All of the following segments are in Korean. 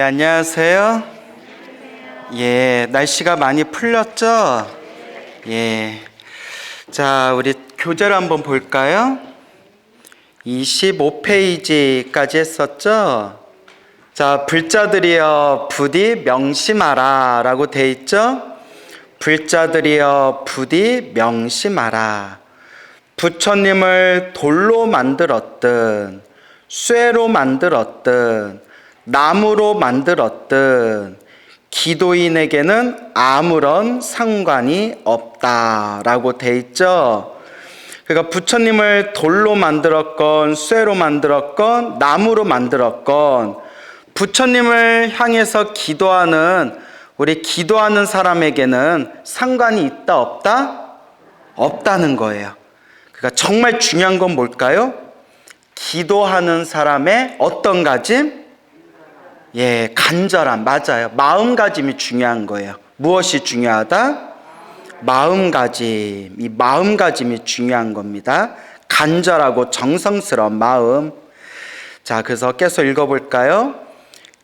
안녕하세요. 날씨가 많이 풀렸죠? 자, 우리 교재를 한번 볼까요? 25페이지까지 했었죠? 자, 불자들이여 부디 명심하라 라고 돼 있죠? 불자들이여 부디 명심하라. 부처님을 돌로 만들었든 쇠로 만들었든 나무로 만들었든 기도인에게는 아무런 상관이 없다라고 돼 있죠. 그러니까 부처님을 돌로 만들었건 쇠로 만들었건 나무로 만들었건 부처님을 향해서 기도하는 우리 기도하는 사람에게는 상관이 있다 없다? 없다는 거예요. 그러니까 정말 중요한 건 뭘까요? 기도하는 사람의 어떤 가짐? 간절함. 맞아요. 마음가짐이 중요한 거예요. 무엇이 중요하다? 마음가짐. 이 마음가짐이 중요한 겁니다. 간절하고 정성스러운 마음. 자, 그래서 계속 읽어볼까요?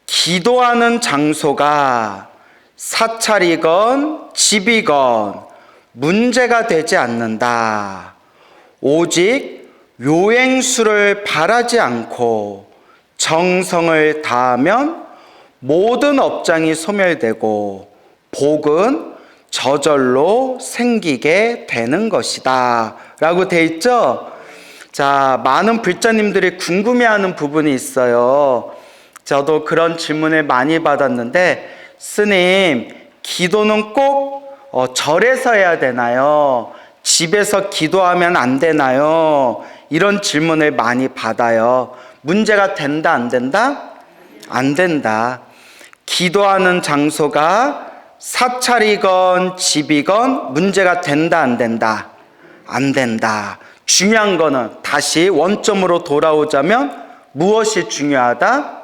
기도하는 장소가 사찰이건 집이건 문제가 되지 않는다. 오직 요행수를 바라지 않고 정성을 다하면 모든 업장이 소멸되고 복은 저절로 생기게 되는 것이다 라고 돼 있죠. 자, 많은 불자님들이 궁금해하는 부분이 있어요. 저도 그런 질문을 많이 받았는데, 스님, 기도는 꼭 절에서 해야 되나요? 집에서 기도하면 안 되나요? 이런 질문을 많이 받아요. 문제가 된다, 안 된다? 안 된다. 기도하는 장소가 사찰이건 집이건 문제가 된다, 안 된다? 안 된다. 중요한 거는 다시 원점으로 돌아오자면 무엇이 중요하다?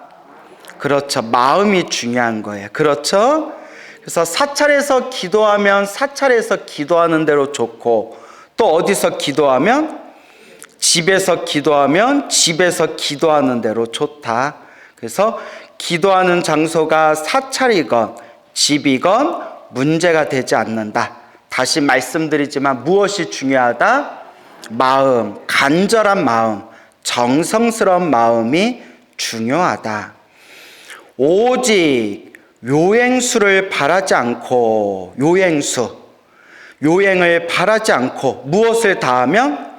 그렇죠. 마음이 중요한 거예요. 그렇죠? 그래서 사찰에서 기도하면 사찰에서 기도하는 대로 좋고, 또 어디서 기도하면 집에서 기도하면 집에서 기도하는 대로 좋다. 그래서 기도하는 장소가 사찰이건 집이건 문제가 되지 않는다. 다시 말씀드리지만 무엇이 중요하다? 마음, 간절한 마음, 정성스러운 마음이 중요하다. 오직 요행수를 바라지 않고, 요행을 바라지 않고 무엇을 다하면?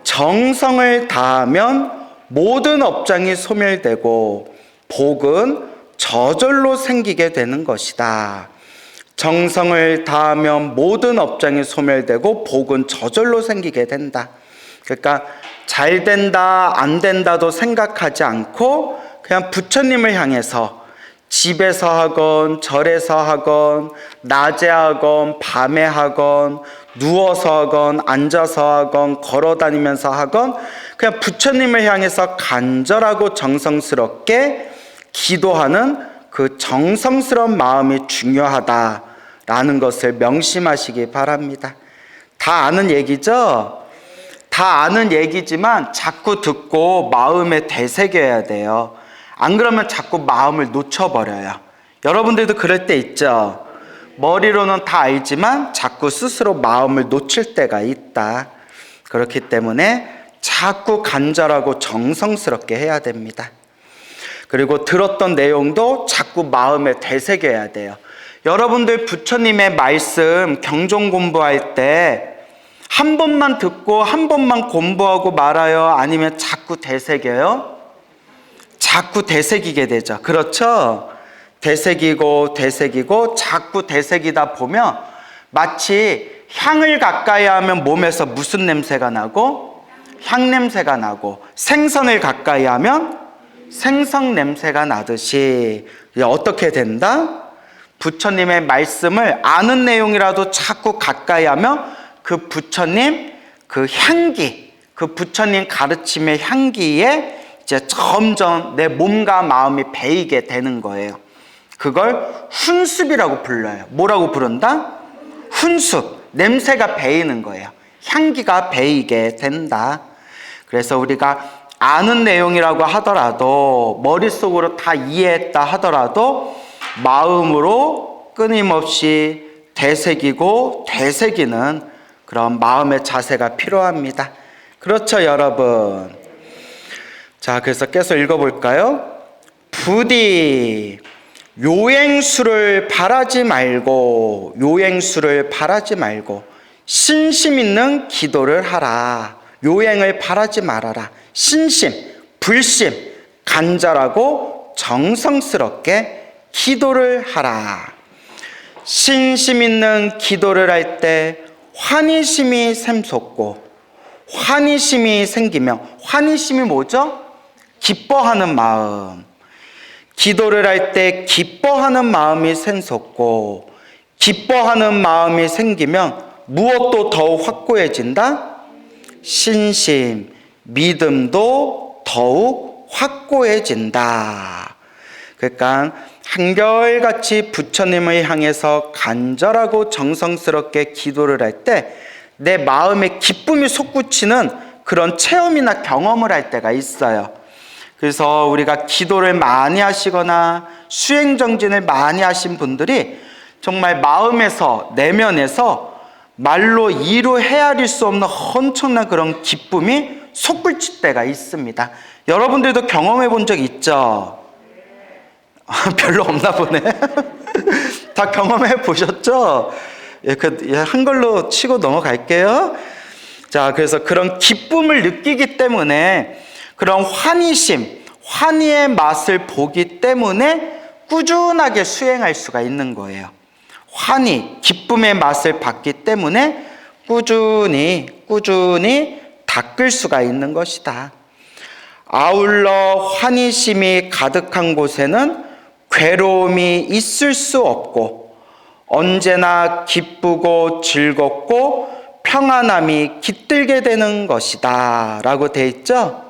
정성을 다하면 모든 업장이 소멸되고 복은 저절로 생기게 되는 것이다. 정성을 다하면 모든 업장이 소멸되고 복은 저절로 생기게 된다. 그러니까 잘 된다, 안 된다도 생각하지 않고 그냥 부처님을 향해서 집에서 하건 절에서 하건 낮에 하건 밤에 하건 누워서 하건 앉아서 하건 걸어다니면서 하건 그냥 부처님을 향해서 간절하고 정성스럽게 기도하는 그 정성스러운 마음이 중요하다라는 것을 명심하시기 바랍니다. 다 아는 얘기죠? 다 아는 얘기지만 자꾸 듣고 마음에 되새겨야 돼요. 안 그러면 자꾸 마음을 놓쳐버려요. 여러분들도 그럴 때 있죠? 머리로는 다 알지만 자꾸 스스로 마음을 놓칠 때가 있다. 그렇기 때문에 자꾸 간절하고 정성스럽게 해야 됩니다. 그리고 들었던 내용도 자꾸 마음에 되새겨야 돼요. 여러분들 부처님의 말씀 경종 공부할 때 한 번만 듣고 한 번만 공부하고 말아요? 아니면 자꾸 되새겨요? 자꾸 되새기게 되죠. 그렇죠? 되새기고 자꾸 되새기다 보면 마치 향을 가까이 하면 몸에서 무슨 냄새가 나고? 향 냄새가 나고, 생선을 가까이 하면 생선 냄새가 나듯이 어떻게 된다? 부처님의 말씀을 아는 내용이라도 자꾸 가까이 하면 그 부처님 그 향기, 그 부처님 가르침의 향기에 이제 점점 내 몸과 마음이 배이게 되는 거예요. 그걸 훈습이라고 불러요. 뭐라고 부른다? 훈습. 냄새가 배이는 거예요. 향기가 배이게 된다. 그래서 우리가 아는 내용이라고 하더라도, 머릿속으로 다 이해했다 하더라도 마음으로 끊임없이 되새기고 되새기는 그런 마음의 자세가 필요합니다. 그렇죠, 여러분? 자, 그래서 계속 읽어볼까요? 부디 요행수를 바라지 말고, 요행수를 바라지 말고 신심 있는 기도를 하라. 요행을 바라지 말아라. 신심, 불심, 간절하고 정성스럽게 기도를 하라. 신심 있는 기도를 할 때 환희심이 샘솟고, 환희심이 생기면, 환희심이 뭐죠? 기뻐하는 마음. 기도를 할 때 기뻐하는 마음이 샘솟고, 기뻐하는 마음이 생기면 무엇도 더욱 확고해진다? 신심, 믿음도 더욱 확고해진다. 그러니까 한결같이 부처님을 향해서 간절하고 정성스럽게 기도를 할 때 내 마음에 기쁨이 솟구치는 그런 체험이나 경험을 할 때가 있어요. 그래서 우리가 기도를 많이 하시거나 수행정진을 많이 하신 분들이 정말 마음에서, 내면에서 말로 이루 헤아릴 수 없는 엄청난 그런 기쁨이 솟구칠 때가 있습니다. 여러분들도 경험해 본 적 있죠? 별로 없나 보네. 다 경험해 보셨죠? 한글로 치고 넘어갈게요. 자, 그래서 그런 기쁨을 느끼기 때문에, 그런 환희심, 환희의 맛을 보기 때문에 꾸준하게 수행할 수가 있는 거예요. 환희, 기쁨의 맛을 봤기 때문에 꾸준히 닦을 수가 있는 것이다. 아울러 환희심이 가득한 곳에는 괴로움이 있을 수 없고 언제나 기쁘고 즐겁고 평안함이 깃들게 되는 것이다 라고 돼 있죠?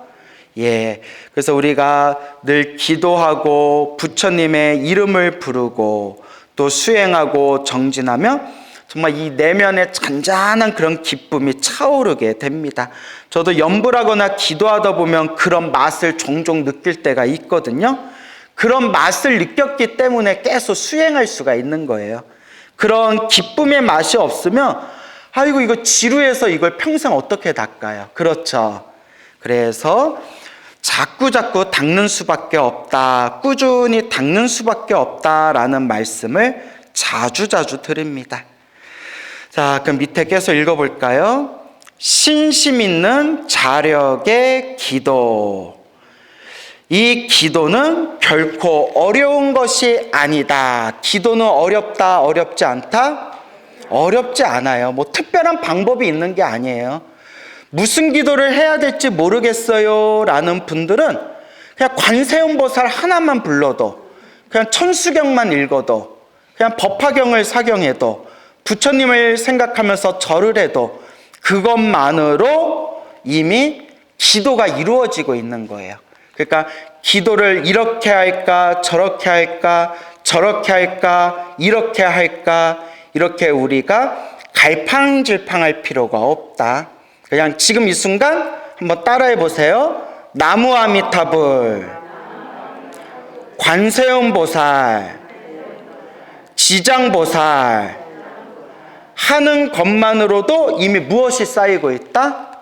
예, 그래서 우리가 늘 기도하고 부처님의 이름을 부르고 또 수행하고 정진하면 정말 이 내면에 잔잔한 그런 기쁨이 차오르게 됩니다. 저도 염불하거나 기도하다 보면 그런 맛을 종종 느낄 때가 있거든요. 그런 맛을 느꼈기 때문에 계속 수행할 수가 있는 거예요. 그런 기쁨의 맛이 없으면 아이고 이거 지루해서 이걸 평생 어떻게 닦아요? 그렇죠. 그래서 자꾸 닦는 수밖에 없다, 꾸준히 닦는 수밖에 없다라는 말씀을 자주 드립니다. 자, 그럼 밑에 계속 읽어볼까요? 신심 있는 자력의 기도. 이 기도는 결코 어려운 것이 아니다. 기도는 어렵다, 어렵지 않다? 어렵지 않아요. 뭐 특별한 방법이 있는 게 아니에요. 무슨 기도를 해야 될지 모르겠어요 라는 분들은 그냥 관세음보살 하나만 불러도, 그냥 천수경만 읽어도, 그냥 법화경을 사경해도, 부처님을 생각하면서 절을 해도 그것만으로 이미 기도가 이루어지고 있는 거예요. 그러니까 기도를 이렇게 할까 저렇게 할까 저렇게 할까 이렇게 할까 이렇게 우리가 갈팡질팡할 필요가 없다. 그냥 지금 이 순간 한번 따라해 보세요. 나무아미타불, 관세음보살, 지장보살 하는 것만으로도 이미 무엇이 쌓이고 있다?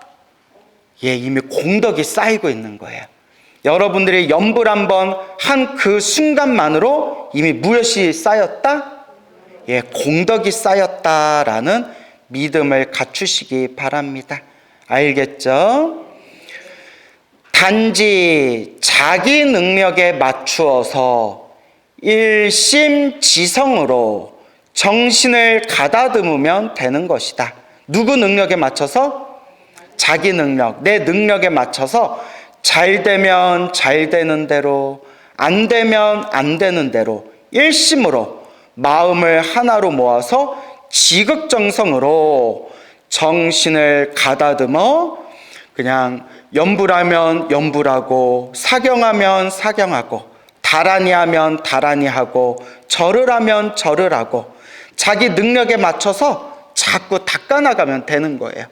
예, 이미 공덕이 쌓이고 있는 거예요. 여러분들이 염불 한번 한 그 순간만으로 이미 무엇이 쌓였다? 예, 공덕이 쌓였다라는 믿음을 갖추시기 바랍니다. 알겠죠? 단지 자기 능력에 맞추어서 일심지성으로 정신을 가다듬으면 되는 것이다. 누구 능력에 맞춰서? 자기 능력, 내 능력에 맞춰서 잘 되면 잘 되는 대로, 안 되면 안 되는 대로 일심으로 마음을 하나로 모아서 지극정성으로 정신을 가다듬어 그냥 염불하면 염불하고, 사경하면 사경하고, 다라니 하면 다라니 하고, 절을 하면 절을 하고 자기 능력에 맞춰서 자꾸 닦아나가면 되는 거예요.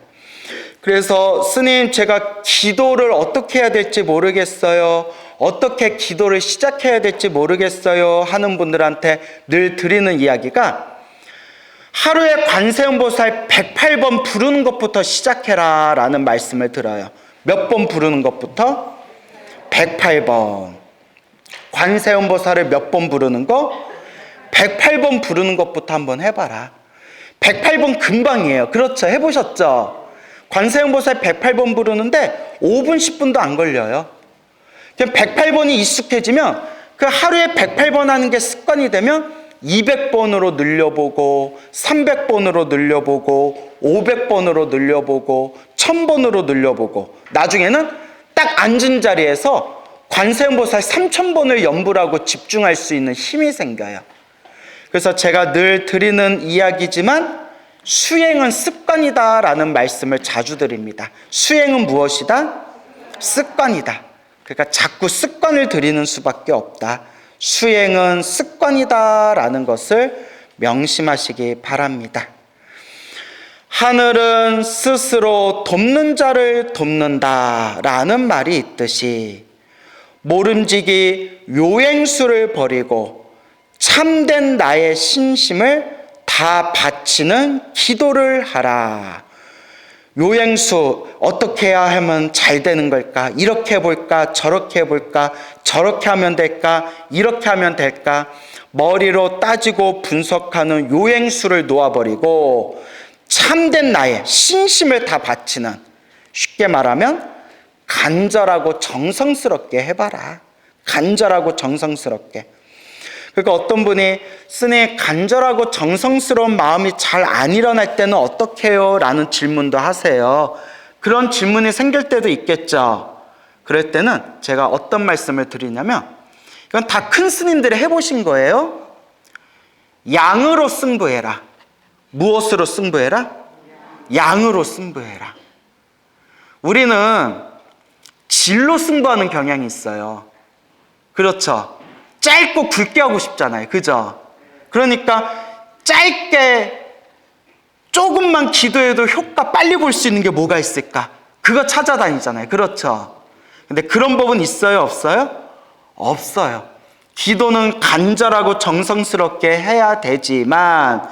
그래서 스님, 제가 기도를 어떻게 해야 될지 모르겠어요. 어떻게 기도를 시작해야 될지 모르겠어요 하는 분들한테 늘 드리는 이야기가, 하루에 관세음보살 108번 부르는 것부터 시작해라 라는 말씀을 들어요. 몇 번 부르는 것부터? 108번. 관세음보살을 몇 번 부르는 거? 108번 부르는 것부터 한번 해봐라. 108번 금방이에요. 그렇죠? 해보셨죠? 관세음보살 108번 부르는데 5분, 10분도 안 걸려요. 108번이 익숙해지면, 그 하루에 108번 하는 게 습관이 되면 200번으로 늘려보고, 300번으로 늘려보고, 500번으로 늘려보고, 1000번으로 늘려보고, 나중에는 딱 앉은 자리에서 관세음보살 3000번을 연불하고 집중할 수 있는 힘이 생겨요. 그래서 제가 늘 드리는 이야기지만, 수행은 습관이다 라는 말씀을 자주 드립니다. 수행은 무엇이다? 습관이다. 그러니까 자꾸 습관을 들이는 수밖에 없다. 수행은 습관이다 라는 것을 명심하시기 바랍니다. 하늘은 스스로 돕는 자를 돕는다 라는 말이 있듯이, 모름지기 요행수를 버리고 참된 나의 신심을 다 바치는 기도를 하라. 요행수, 어떻게 해야 하면 잘 되는 걸까? 이렇게 해볼까? 저렇게 해볼까? 저렇게 하면 될까? 이렇게 하면 될까? 머리로 따지고 분석하는 요행수를 놓아버리고 참된 나의 신심을 다 바치는, 쉽게 말하면 간절하고 정성스럽게 해봐라. 간절하고 정성스럽게. 그러니까 어떤 분이, 스님, 간절하고 정성스러운 마음이 잘 안 일어날 때는 어떻게 해요? 라는 질문도 하세요. 그런 질문이 생길 때도 있겠죠. 그럴 때는 제가 어떤 말씀을 드리냐면, 이건 다 큰 스님들이 해보신 거예요. 양으로 승부해라. 무엇으로 승부해라? 양으로 승부해라. 우리는 질로 승부하는 경향이 있어요. 그렇죠? 짧고 굵게 하고 싶잖아요. 그죠? 그러니까 짧게 조금만 기도해도 효과 빨리 볼 수 있는 게 뭐가 있을까? 그거 찾아다니잖아요. 그렇죠? 근데 그런 법은 있어요? 없어요? 없어요. 기도는 간절하고 정성스럽게 해야 되지만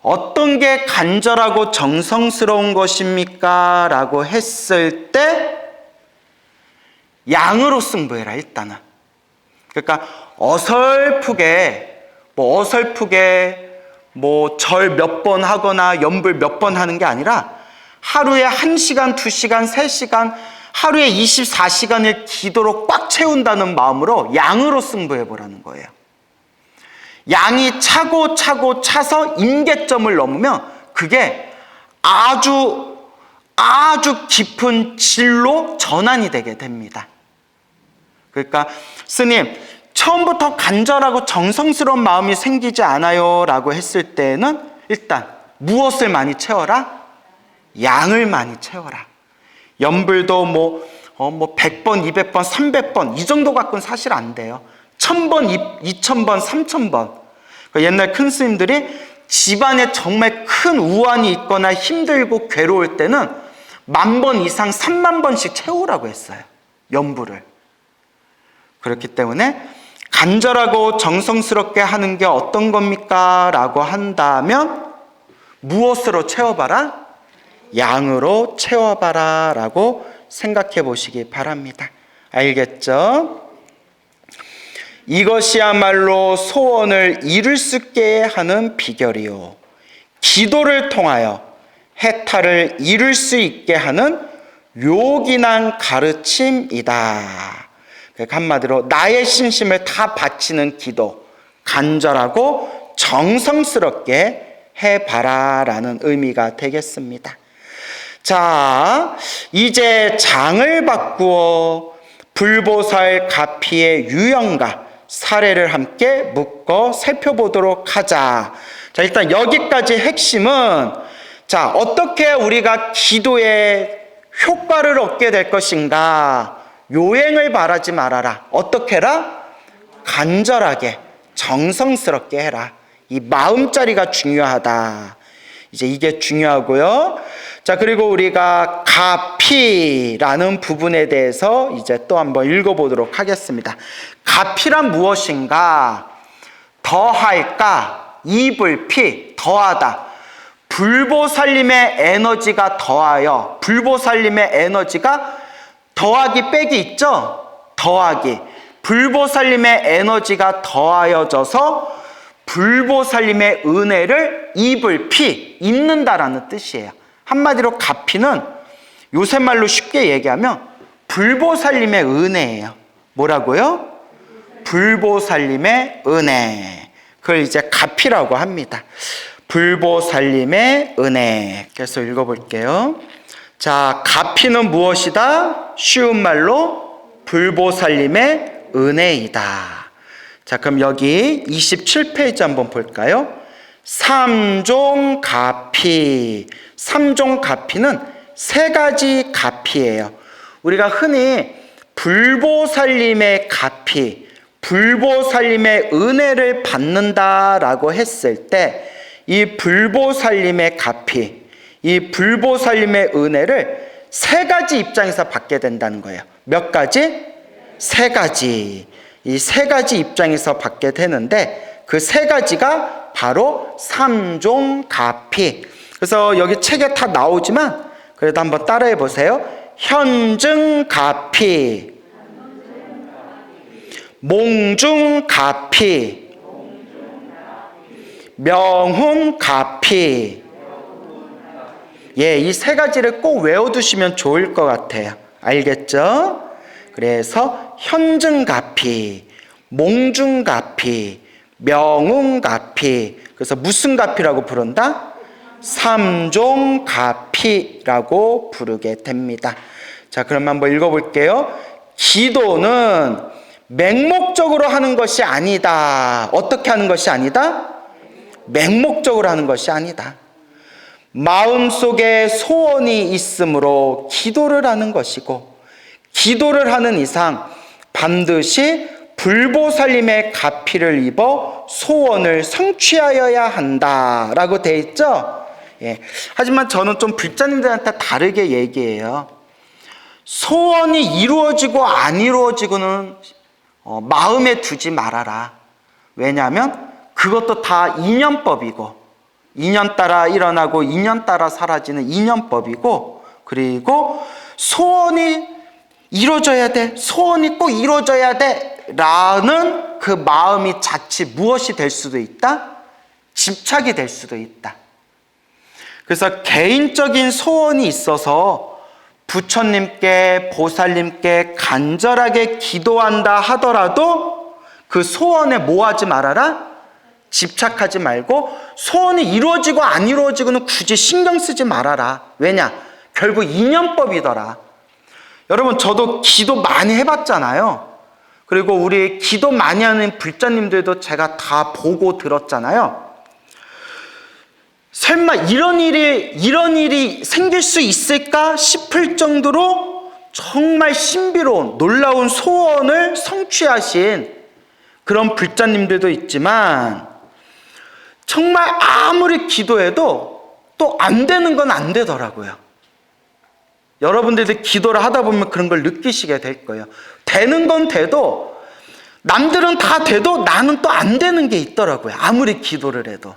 어떤 게 간절하고 정성스러운 것입니까? 라고 했을 때 양으로 승부해라, 일단은. 그러니까 어설프게 절 몇 번 하거나 연불 몇 번 하는 게 아니라, 하루에 1시간, 2시간, 3시간, 하루에 24시간을 기도로 꽉 채운다는 마음으로 양으로 승부해보라는 거예요. 양이 차고 차서 임계점을 넘으면 그게 아주 깊은 질로 전환이 되게 됩니다. 그러니까 스님, 처음부터 간절하고 정성스러운 마음이 생기지 않아요 라고 했을 때는 일단 무엇을 많이 채워라? 양을 많이 채워라. 연불도 100번, 200번, 300번 이 정도 갖고는 사실 안 돼요. 1000번, 2000번, 3000번. 옛날 큰 스님들이 집안에 정말 큰 우환이 있거나 힘들고 괴로울 때는 10,000번 이상 30,000번씩 채우라고 했어요. 연불을. 그렇기 때문에 간절하고 정성스럽게 하는 게 어떤 겁니까? 라고 한다면 무엇으로 채워봐라? 양으로 채워봐라 라고 생각해 보시기 바랍니다. 알겠죠? 이것이야말로 소원을 이룰 수 있게 하는 비결이요, 기도를 통하여 해탈을 이룰 수 있게 하는 요긴한 가르침이다. 그러니까 한마디로 나의 신심을 다 바치는 기도, 간절하고 정성스럽게 해봐라 라는 의미가 되겠습니다. 자, 이제 장을 바꾸어 불보살 가피의 유형과 사례를 함께 묶어 살펴보도록 하자. 자, 일단 여기까지 핵심은, 자, 어떻게 우리가 기도에 효과를 얻게 될 것인가? 요행을 바라지 말아라. 어떻게 해라? 간절하게, 정성스럽게 해라. 이 마음자리가 중요하다. 이제 이게 중요하고요. 자, 그리고 우리가 가피라는 부분에 대해서 이제 또 한번 읽어보도록 하겠습니다. 가피란 무엇인가? 더할까? 이불피, 더하다. 불보살림의 에너지가 더하여, 불보살림의 에너지가 더하기 빼기 있죠? 더하기. 불보살림의 에너지가 더하여져서 불보살림의 은혜를 입을피, 입는다라는 뜻이에요. 한마디로 가피는 요새 말로 쉽게 얘기하면 불보살림의 은혜예요. 뭐라고요? 불보살림의 은혜. 그걸 이제 가피라고 합니다. 불보살림의 은혜. 그래서 읽어볼게요. 자, 가피는 무엇이다? 쉬운 말로 불보살림의 은혜이다. 자, 그럼 여기 27페이지 한번 볼까요? 삼종 가피. 삼종 가피는 세 가지 가피예요. 우리가 흔히 불보살림의 가피, 불보살림의 은혜를 받는다라고 했을 때 이 불보살림의 가피, 이 불보살림의 은혜를 세 가지 입장에서 받게 된다는 거예요. 몇 가지? 세 가지. 이 세 가지 입장에서 받게 되는데 그 세 가지가 바로 삼종 가피. 그래서 여기 책에 다 나오지만 그래도 한번 따라해 보세요. 현증 가피, 몽중 가피, 명훈 가피. 예, 이 세 가지를 꼭 외워두시면 좋을 것 같아요. 알겠죠? 그래서 현증가피, 몽중가피, 명웅가피. 그래서 무슨 가피라고 부른다? 삼종가피라고 부르게 됩니다. 자, 그럼 한번 읽어볼게요. 기도는 맹목적으로 하는 것이 아니다. 어떻게 하는 것이 아니다? 맹목적으로 하는 것이 아니다. 마음속에 소원이 있으므로 기도를 하는 것이고, 기도를 하는 이상 반드시 불보살림의 가피를 입어 소원을 성취하여야 한다라고 되어 있죠? 예. 하지만 저는 좀 불자님들한테 다르게 얘기해요. 소원이 이루어지고 안 이루어지고는 마음에 두지 말아라. 왜냐하면 그것도 다 인연법이고, 인연 따라 일어나고 인연 따라 사라지는 인연법이고, 그리고 소원이 이루어져야 돼, 소원이 꼭 이루어져야 돼 라는 그 마음이 자칫 무엇이 될 수도 있다? 집착이 될 수도 있다. 그래서 개인적인 소원이 있어서 부처님께, 보살님께 간절하게 기도한다 하더라도 그 소원에 뭐 하지 말아라? 집착하지 말고, 소원이 이루어지고 안 이루어지고는 굳이 신경 쓰지 말아라. 왜냐? 결국 인연법이더라. 여러분, 저도 기도 많이 해봤잖아요. 그리고 우리 기도 많이 하는 불자님들도 제가 다 보고 들었잖아요. 설마 이런 일이 생길 수 있을까 싶을 정도로 정말 신비로운 놀라운 소원을 성취하신 그런 불자님들도 있지만, 정말 아무리 기도해도 또 안 되는 건 안 되더라고요. 여러분들도 기도를 하다 보면 그런 걸 느끼시게 될 거예요. 되는 건 돼도, 남들은 다 돼도 나는 또 안 되는 게 있더라고요. 아무리 기도를 해도.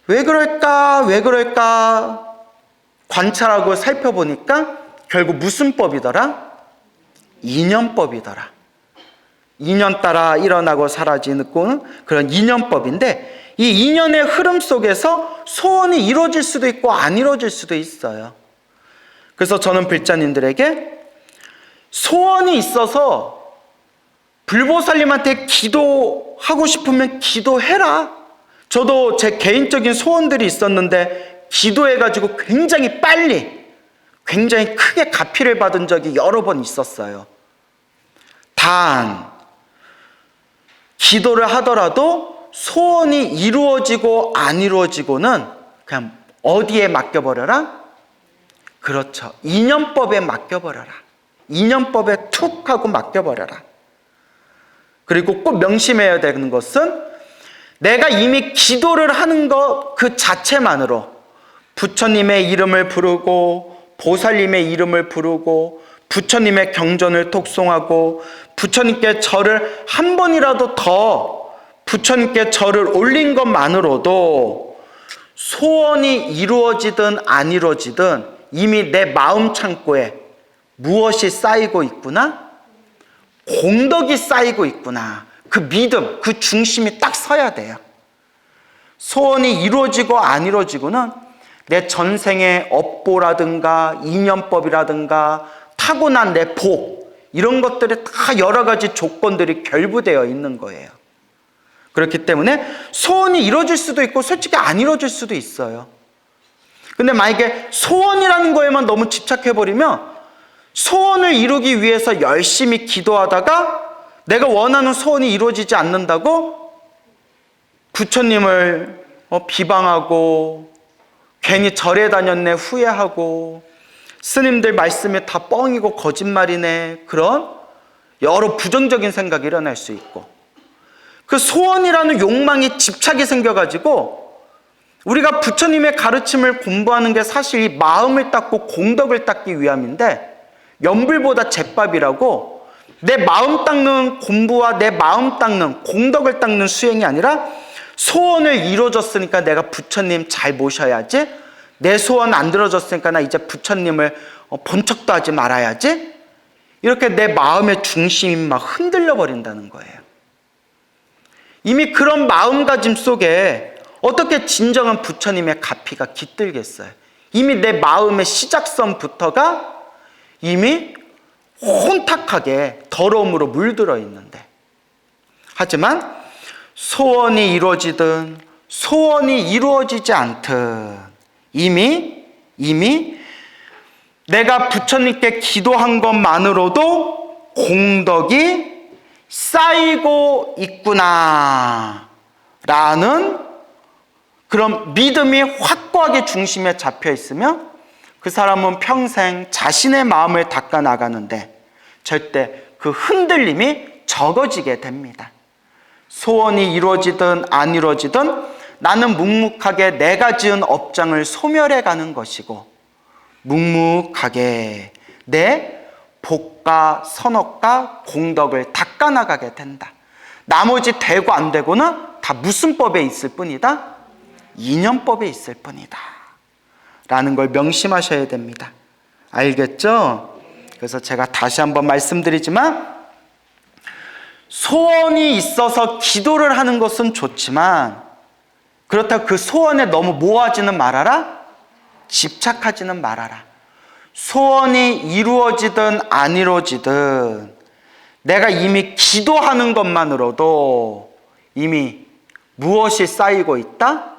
왜 그럴까? 왜 그럴까? 관찰하고 살펴보니까 결국 무슨 법이더라? 인연법이더라. 인연 따라 일어나고 사라지는 그런 인연법인데, 이 인연의 흐름 속에서 소원이 이루어질 수도 있고 안 이루어질 수도 있어요. 그래서 저는 불자님들에게 소원이 있어서 불보살님한테 기도하고 싶으면 기도해라. 저도 제 개인적인 소원들이 있었는데 기도해가지고 굉장히 빨리, 굉장히 크게 가피를 받은 적이 여러 번 있었어요. 단, 기도를 하더라도 소원이 이루어지고 안 이루어지고는 그냥 어디에 맡겨버려라? 그렇죠. 인연법에 맡겨버려라. 인연법에 툭 하고 맡겨버려라. 그리고 꼭 명심해야 되는 것은 내가 이미 기도를 하는 것 그 자체만으로 부처님의 이름을 부르고 보살님의 이름을 부르고 부처님의 경전을 독송하고 부처님께 절을 한 번이라도 더 부처님께 절을 올린 것만으로도 소원이 이루어지든 안 이루어지든 이미 내 마음 창고에 무엇이 쌓이고 있구나? 공덕이 쌓이고 있구나. 그 믿음, 그 중심이 딱 서야 돼요. 소원이 이루어지고 안 이루어지고는 내 전생의 업보라든가 인연법이라든가 타고난 내 복, 이런 것들이 다 여러 가지 조건들이 결부되어 있는 거예요. 그렇기 때문에 소원이 이루어질 수도 있고 솔직히 안 이루어질 수도 있어요. 근데 만약에 소원이라는 거에만 너무 집착해버리면 소원을 이루기 위해서 열심히 기도하다가 내가 원하는 소원이 이루어지지 않는다고 부처님을 비방하고 괜히 절에 다녔네 후회하고 스님들 말씀이 다 뻥이고 거짓말이네, 그런 여러 부정적인 생각이 일어날 수 있고, 그 소원이라는 욕망이 집착이 생겨가지고 우리가 부처님의 가르침을 공부하는 게 사실 이 마음을 닦고 공덕을 닦기 위함인데, 연불보다 제밥이라고 내 마음 닦는 공부와 내 마음 닦는 공덕을 닦는 수행이 아니라 소원을 이루어졌으니까 내가 부처님 잘 모셔야지, 내 소원 안 들어졌으니까 나 이제 부처님을 본 척도 하지 말아야지, 이렇게 내 마음의 중심이 막 흔들려 버린다는 거예요. 이미 그런 마음가짐 속에 어떻게 진정한 부처님의 가피가 깃들겠어요. 이미 내 마음의 시작선부터가 이미 혼탁하게 더러움으로 물들어 있는데, 하지만 소원이 이루어지든 소원이 이루어지지 않든 이미 내가 부처님께 기도한 것만으로도 공덕이 쌓이고 있구나 라는 그런 믿음이 확고하게 중심에 잡혀 있으면 그 사람은 평생 자신의 마음을 닦아 나가는데 절대 그 흔들림이 적어지게 됩니다. 소원이 이루어지든 안 이루어지든 나는 묵묵하게 내가 지은 업장을 소멸해 가는 것이고, 묵묵하게 내 복과 선업과 공덕을 닦아 나가게 된다. 나머지 되고 안 되고는 다 무슨 법에 있을 뿐이다? 인연법에 있을 뿐이다 라는 걸 명심하셔야 됩니다. 알겠죠? 그래서 제가 다시 한번 말씀드리지만, 소원이 있어서 기도를 하는 것은 좋지만 그렇다고 그 소원에 너무 모아지는 말아라? 집착하지는 말아라. 소원이 이루어지든 안 이루어지든 내가 이미 기도하는 것만으로도 이미 무엇이 쌓이고 있다?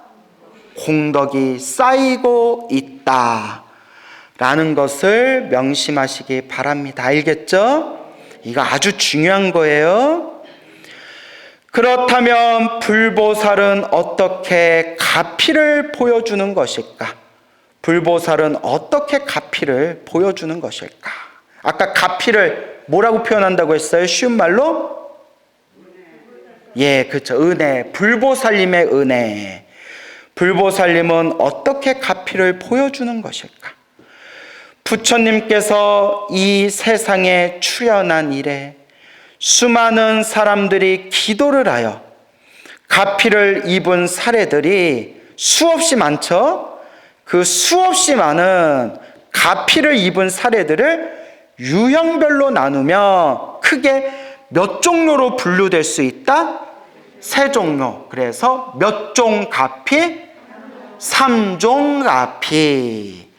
공덕이 쌓이고 있다 라는 것을 명심하시기 바랍니다. 알겠죠? 이거 아주 중요한 거예요. 그렇다면 불보살은 어떻게 가피를 보여주는 것일까? 불보살은 어떻게 가피를 보여주는 것일까? 아까 가피를 뭐라고 표현한다고 했어요? 쉬운 말로? 예, 그렇죠. 은혜. 불보살님의 은혜. 불보살님은 어떻게 가피를 보여주는 것일까? 부처님께서 이 세상에 출현한 이래 수많은 사람들이 기도를 하여 가피를 입은 사례들이 수없이 많죠? 그 수없이 많은 가피를 입은 사례들을 유형별로 나누면 크게 몇 종류로 분류될 수 있다? 3종류. 그래서 몇 종 가피? 3종 가피.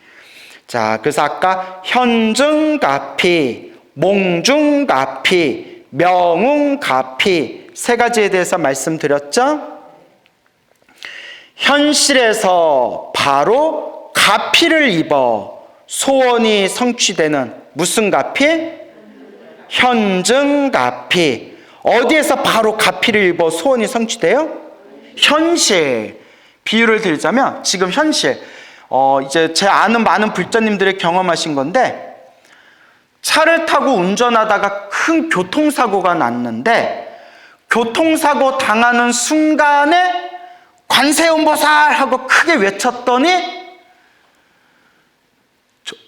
자, 그래서 아까 현증가피, 몽중가피, 명웅가피 3가지에 대해서 말씀드렸죠? 현실에서 바로 가피를 입어 소원이 성취되는 무슨 가피? 현증가피. 어디에서 바로 가피를 입어 소원이 성취돼요? 현실. 비유를 들자면 지금 현실, 이제 제 아는 많은 불자님들이 경험하신 건데, 차를 타고 운전하다가 큰 교통사고가 났는데 교통사고 당하는 순간에 관세음보살 하고 크게 외쳤더니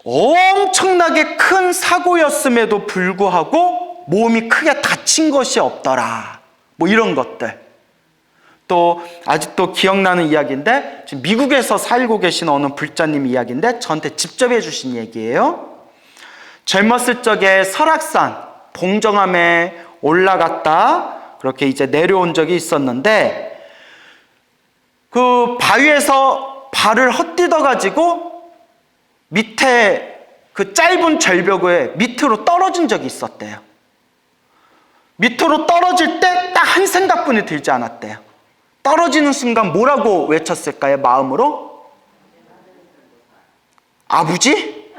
엄청나게 큰 사고였음에도 불구하고 몸이 크게 다친 것이 없더라. 뭐 이런 것들. 또 아직도 기억나는 이야기인데, 지금 미국에서 살고 계신 어느 불자님 이야기인데 저한테 직접 해주신 얘기예요. 젊었을 적에 설악산 봉정암에 올라갔다 그렇게 이제 내려온 적이 있었는데, 그 바위에서 발을 헛디뎌 가지고 밑에 그 짧은 절벽에 밑으로 떨어진 적이 있었대요. 밑으로 떨어질 때 딱 한 생각뿐이 들지 않았대요. 떨어지는 순간 뭐라고 외쳤을까요? 마음으로? 아버지?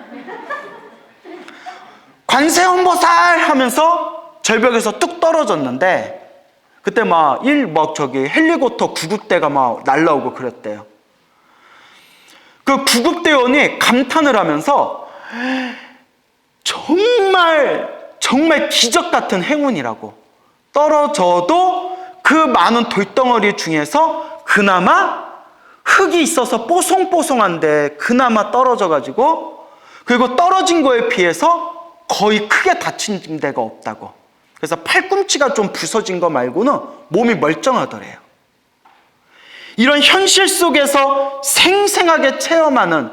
관세음보살 하면서 절벽에서 뚝 떨어졌는데, 그때 막 헬리콥터 구급대가 막 날라오고 그랬대요. 그 구급대원이 감탄을 하면서 정말 기적 같은 행운이라고, 떨어져도 그 많은 돌덩어리 중에서 그나마 흙이 있어서 뽀송뽀송한데 그나마 떨어져가지고, 그리고 떨어진 거에 비해서 거의 크게 다친 데가 없다고. 그래서 팔꿈치가 좀 부서진 거 말고는 몸이 멀쩡하더래요. 이런 현실 속에서 생생하게 체험하는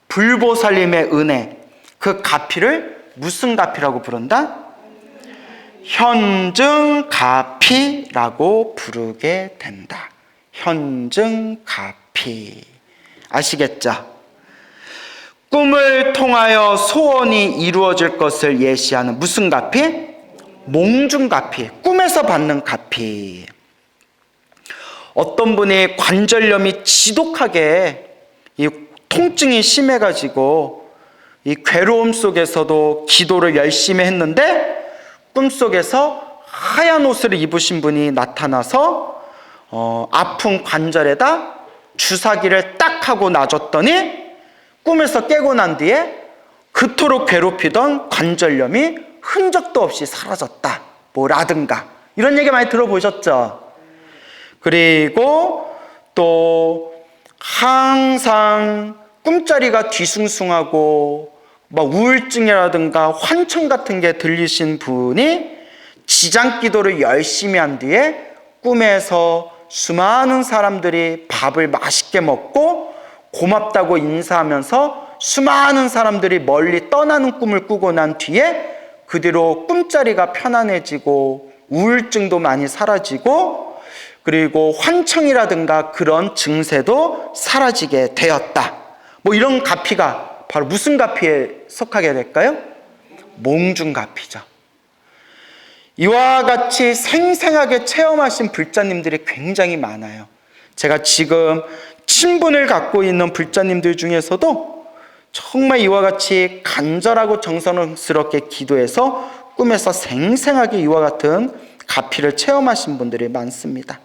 불보살님의 은혜, 그 가피를 무슨 가피라고 부른다? 현증가피라고 부르게 된다. 현증가피. 아시겠죠? 꿈을 통하여 소원이 이루어질 것을 예시하는 무슨 가피? 몽중가피. 꿈에서 받는 가피. 어떤 분이 관절염이 지독하게 이 통증이 심해가지고 이 괴로움 속에서도 기도를 열심히 했는데, 꿈속에서 하얀 옷을 입으신 분이 나타나서 아픈 관절에다 주사기를 딱 하고 놔줬더니 꿈에서 깨고 난 뒤에 그토록 괴롭히던 관절염이 흔적도 없이 사라졌다, 뭐라든가 이런 얘기 많이 들어보셨죠? 그리고 또 항상 꿈자리가 뒤숭숭하고 막 우울증이라든가 환청 같은 게 들리신 분이 지장기도를 열심히 한 뒤에 꿈에서 수많은 사람들이 밥을 맛있게 먹고 고맙다고 인사하면서 수많은 사람들이 멀리 떠나는 꿈을 꾸고 난 뒤에 그 뒤로 꿈자리가 편안해지고 우울증도 많이 사라지고, 그리고 환청이라든가 그런 증세도 사라지게 되었다. 뭐 이런 가피가 바로 무슨 가피에 속하게 될까요? 몽중가피죠. 이와 같이 생생하게 체험하신 불자님들이 굉장히 많아요. 제가 지금 친분을 갖고 있는 불자님들 중에서도 정말 이와 같이 간절하고 정성스럽게 기도해서 꿈에서 생생하게 이와 같은 가피를 체험하신 분들이 많습니다.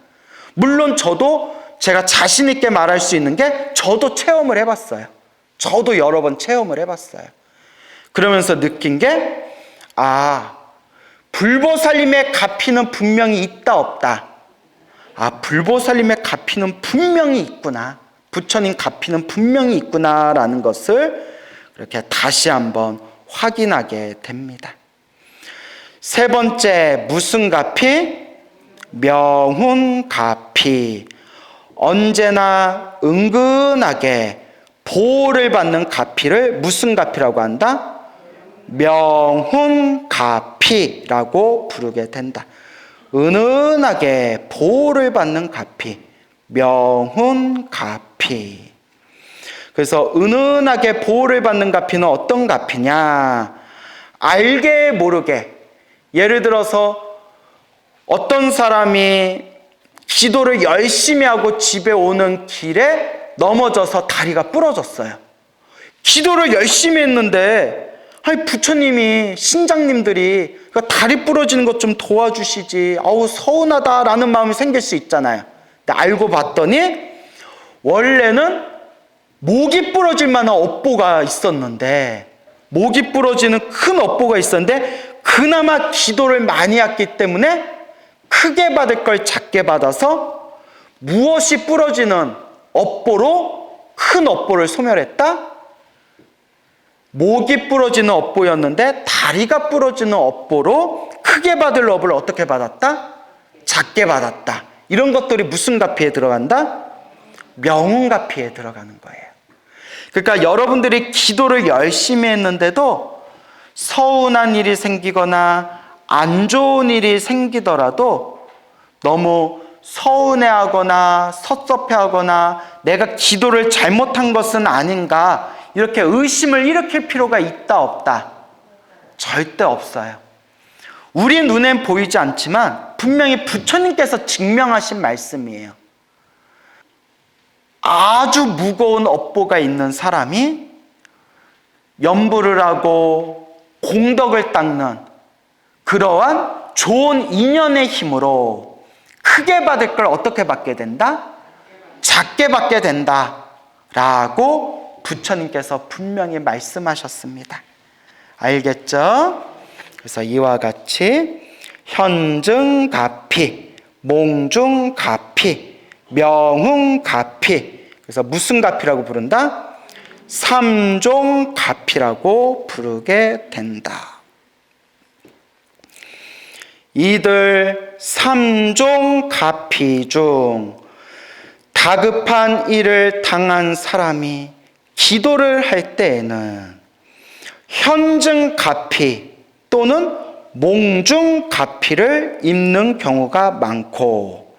물론 저도 제가 자신 있게 말할 수 있는 게, 저도 체험을 해봤어요. 저도 여러 번 체험을 해봤어요. 그러면서 느낀 게, 불보살님의 가피는 분명히 있다 없다. 불보살님의 가피는 분명히 있구나. 부처님 가피는 분명히 있구나라는 것을 그렇게 다시 한번 확인하게 됩니다. 세 번째, 무슨 가피? 명훈가피. 언제나 은근하게 보호를 받는 가피를 무슨 가피라고 한다? 명훈가피라고 부르게 된다. 은은하게 보호를 받는 가피, 명훈가피. 그래서 은은하게 보호를 받는 가피는 어떤 가피냐? 알게 모르게, 예를 들어서 어떤 사람이 기도를 열심히 하고 집에 오는 길에 넘어져서 다리가 부러졌어요. 기도를 열심히 했는데, 부처님이, 신장님들이 다리 부러지는 것 좀 도와주시지, 서운하다라는 마음이 생길 수 있잖아요. 근데 알고 봤더니 원래는 목이 부러질 만한 업보가 있었는데, 목이 부러지는 큰 업보가 있었는데 그나마 기도를 많이 했기 때문에 크게 받을 걸 작게 받아서 무엇이 부러지는 업보로 큰 업보를 소멸했다? 목이 부러지는 업보였는데 다리가 부러지는 업보로 크게 받을 업을 어떻게 받았다? 작게 받았다. 이런 것들이 무슨 가피에 들어간다? 명운가피에 들어가는 거예요. 그러니까 여러분들이 기도를 열심히 했는데도 서운한 일이 생기거나 안 좋은 일이 생기더라도 너무 서운해하거나 섭섭해하거나 내가 기도를 잘못한 것은 아닌가 이렇게 의심을 일으킬 필요가 있다 없다? 절대 없어요. 우리 눈엔 보이지 않지만 분명히 부처님께서 증명하신 말씀이에요. 아주 무거운 업보가 있는 사람이 연부를 하고 공덕을 닦는 그러한 좋은 인연의 힘으로 크게 받을 걸 어떻게 받게 된다? 작게 받게 된다 라고 부처님께서 분명히 말씀하셨습니다. 알겠죠? 그래서 이와 같이 현증가피, 몽중가피, 명흥가피. 그래서 무슨 가피라고 부른다? 삼종가피라고 부르게 된다. 이들 삼종가피 중 다급한 일을 당한 사람이 기도를 할 때에는 현증가피 또는 몽중가피를 입는 경우가 많고,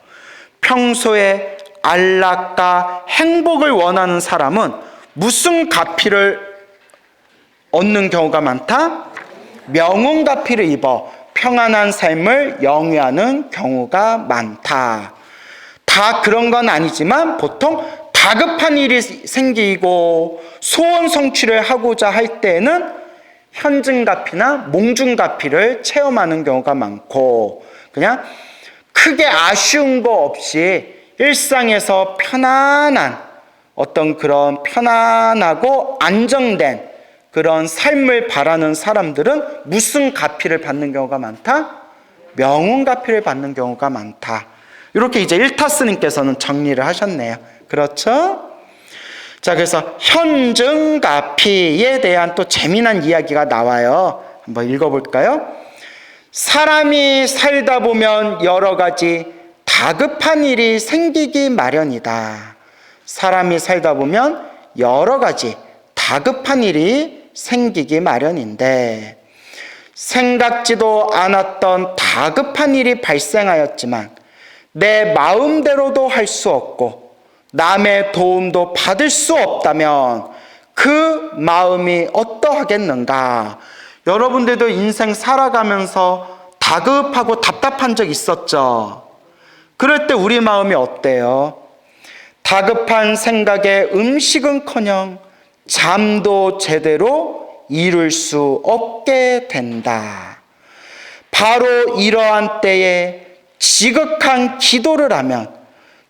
평소에 안락과 행복을 원하는 사람은 무슨 가피를 얻는 경우가 많다? 명운가피를 입어 평안한 삶을 영위하는 경우가 많다. 다 그런 건 아니지만 보통 다급한 일이 생기고 소원 성취를 하고자 할 때에는 현증가피나 몽중가피를 체험하는 경우가 많고, 그냥 크게 아쉬운 거 없이 일상에서 편안한 어떤 그런 편안하고 안정된 그런 삶을 바라는 사람들은 무슨 가피를 받는 경우가 많다? 명운가피를 받는 경우가 많다. 이렇게 이제 일타스님께서는 정리를 하셨네요. 그렇죠? 자, 그래서 현증가피에 대한 또 재미난 이야기가 나와요. 한번 읽어볼까요? 사람이 살다 보면 여러 가지 다급한 일이 생기기 마련이다. 사람이 살다 보면 여러 가지 다급한 일이 생기기 마련인데, 생각지도 않았던 다급한 일이 발생하였지만 내 마음대로도 할 수 없고 남의 도움도 받을 수 없다면 그 마음이 어떠하겠는가? 여러분들도 인생 살아가면서 다급하고 답답한 적 있었죠? 그럴 때 우리 마음이 어때요? 다급한 생각에 음식은커녕 잠도 제대로 이룰 수 없게 된다. 바로 이러한 때에 지극한 기도를 하면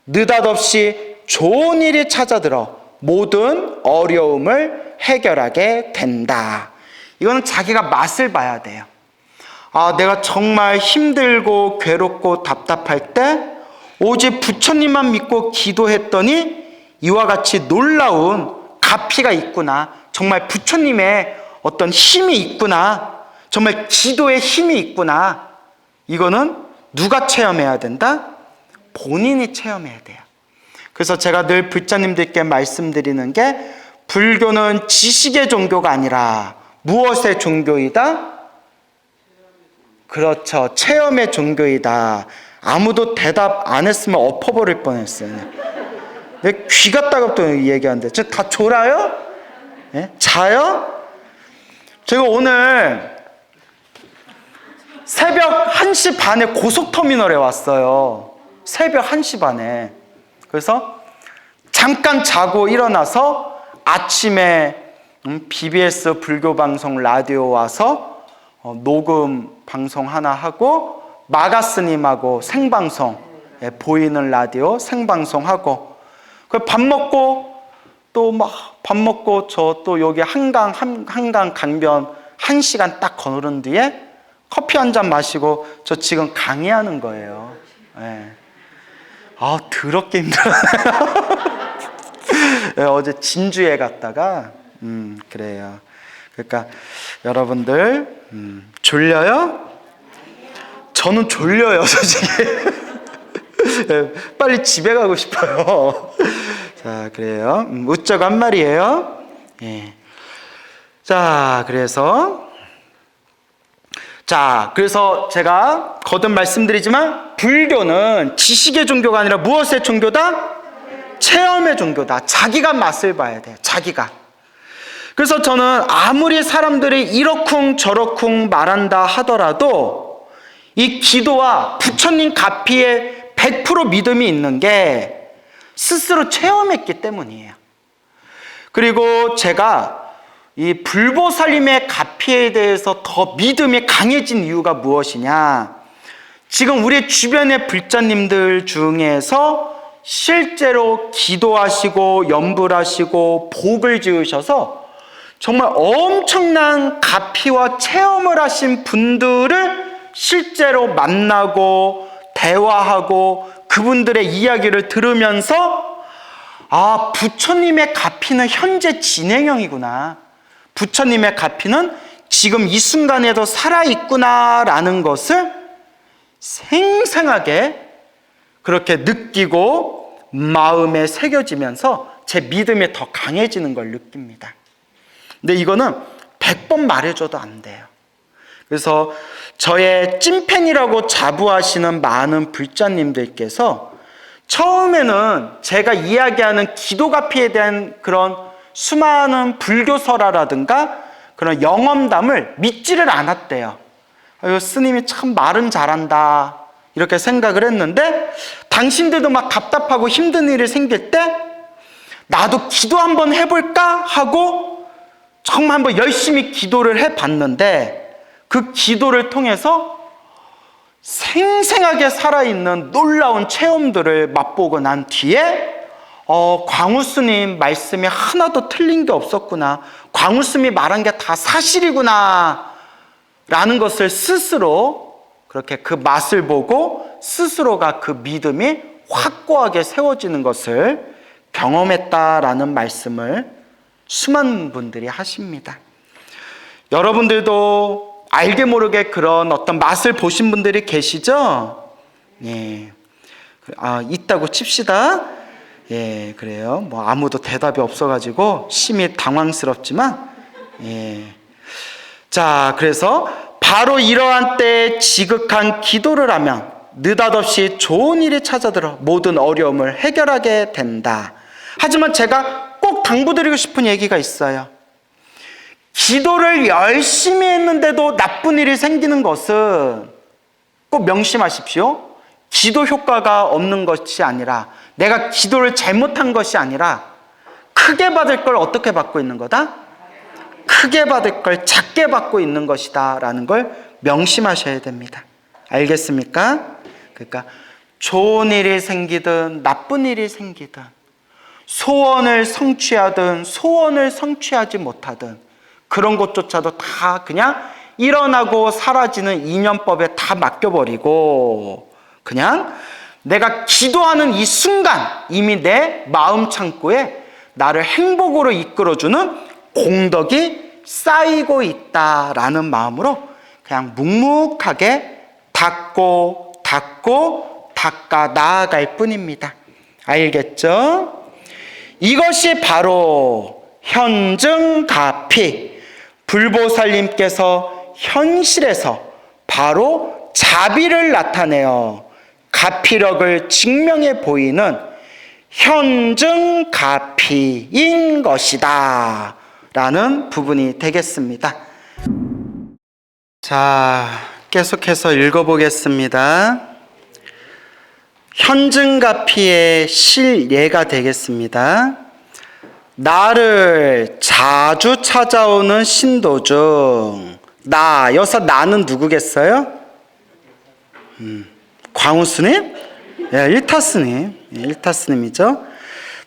느닷없이 좋은 일이 찾아들어 모든 어려움을 해결하게 된다. 이거는 자기가 맛을 봐야 돼요. 아, 내가 정말 힘들고 괴롭고 답답할 때 오직 부처님만 믿고 기도했더니 이와 같이 놀라운 가피가 있구나. 정말 부처님의 어떤 힘이 있구나. 정말 기도의 힘이 있구나. 이거는 누가 체험해야 된다? 본인이 체험해야 돼요. 그래서 제가 늘 불자님들께 말씀드리는 게, 불교는 지식의 종교가 아니라 무엇의 종교이다? 그렇죠. 체험의 종교이다. 아무도 대답 안 했으면 엎어버릴 뻔했어요. 내 귀가 따갑다고 얘기하는데 저 다 졸아요? 네? 자요? 제가 오늘 새벽 1시 반에 고속터미널에 왔어요. 새벽 1시 반에. 그래서 잠깐 자고 일어나서 아침에 BBS 불교방송 라디오 와서 녹음 방송 하나 하고, 마가스님하고 생방송, 보이는 라디오 생방송하고, 밥 먹고 또 막 밥 먹고 저 또 여기 한강 강변 1시간 딱 거느른 뒤에 커피 한 잔 마시고 저 지금 강의하는 거예요. 네. 아, 더럽게 힘들어요. 네, 어제 진주에 갔다가 그래요. 그러니까 여러분들 졸려요? 저는 졸려요, 솔직히. 빨리 집에 가고 싶어요. 자, 그래요. 웃자고 한 말이에요. 예. 자, 그래서 제가 거듭 말씀드리지만 불교는 지식의 종교가 아니라 무엇의 종교다? 체험의 종교다. 자기가 맛을 봐야 돼요. 자기가. 그래서 저는 아무리 사람들이 이러쿵 저러쿵 말한다 하더라도 이 기도와 부처님 가피에 100% 믿음이 있는 게 스스로 체험했기 때문이에요. 그리고 제가 이 불보살님의 가피에 대해서 더 믿음이 강해진 이유가 무엇이냐? 지금 우리 주변의 불자님들 중에서 실제로 기도하시고 염불하시고 복을 지으셔서 정말 엄청난 가피와 체험을 하신 분들을 실제로 만나고 대화하고 그분들의 이야기를 들으면서 부처님의 가피는 현재 진행형이구나. 부처님의 가피는 지금 이 순간에도 살아있구나라는 것을 생생하게 그렇게 느끼고 마음에 새겨지면서 제 믿음이 더 강해지는 걸 느낍니다. 근데 이거는 100번 말해줘도 안 돼요. 그래서 저의 찐팬이라고 자부하시는 많은 불자님들께서 처음에는 제가 이야기하는 기도가피에 대한 그런 수많은 불교설화라든가 그런 영험담을 믿지를 않았대요. 스님이 참 말은 잘한다 이렇게 생각을 했는데 당신들도 막 답답하고 힘든 일이 생길 때 나도 기도 한번 해볼까 하고 정말 한번 열심히 기도를 해봤는데 그 기도를 통해서 생생하게 살아있는 놀라운 체험들을 맛보고 난 뒤에 광우스님 말씀이 하나도 틀린 게 없었구나. 광우스님이 말한 게 다 사실이구나 라는 것을 스스로 그렇게 그 맛을 보고 스스로가 그 믿음이 확고하게 세워지는 것을 경험했다라는 말씀을 수많은 분들이 하십니다. 여러분들도 알게 모르게 그런 어떤 맛을 보신 분들이 계시죠? 예. 있다고 칩시다. 예, 그래요. 뭐 아무도 대답이 없어가지고 심히 당황스럽지만, 예. 자, 그래서 바로 이러한 때에 지극한 기도를 하면 느닷없이 좋은 일이 찾아들어 모든 어려움을 해결하게 된다. 하지만 제가 꼭 당부드리고 싶은 얘기가 있어요. 기도를 열심히 했는데도 나쁜 일이 생기는 것은 꼭 명심하십시오. 기도 효과가 없는 것이 아니라 내가 기도를 잘못한 것이 아니라 크게 받을 걸 어떻게 받고 있는 거다? 크게 받을 걸 작게 받고 있는 것이다 라는 걸 명심하셔야 됩니다. 알겠습니까? 그러니까 좋은 일이 생기든 나쁜 일이 생기든 소원을 성취하든 소원을 성취하지 못하든 그런 것조차도 다 그냥 일어나고 사라지는 인연법에 다 맡겨버리고 그냥 내가 기도하는 이 순간 이미 내 마음 창고에 나를 행복으로 이끌어주는 공덕이 쌓이고 있다라는 마음으로 그냥 묵묵하게 닦고 닦아 나아갈 뿐입니다. 알겠죠? 이것이 바로 현증가피, 불보살님께서 현실에서 바로 자비를 나타내어 가피력을 증명해 보이는 현증가피인 것이다 라는 부분이 되겠습니다. 자, 계속해서 읽어보겠습니다. 현증가피의 실예가 되겠습니다. 나를 자주 찾아오는 신도 중 여기서 나는 누구겠어요? 광우스님? 예, 일타스님. 예, 일타스님이죠.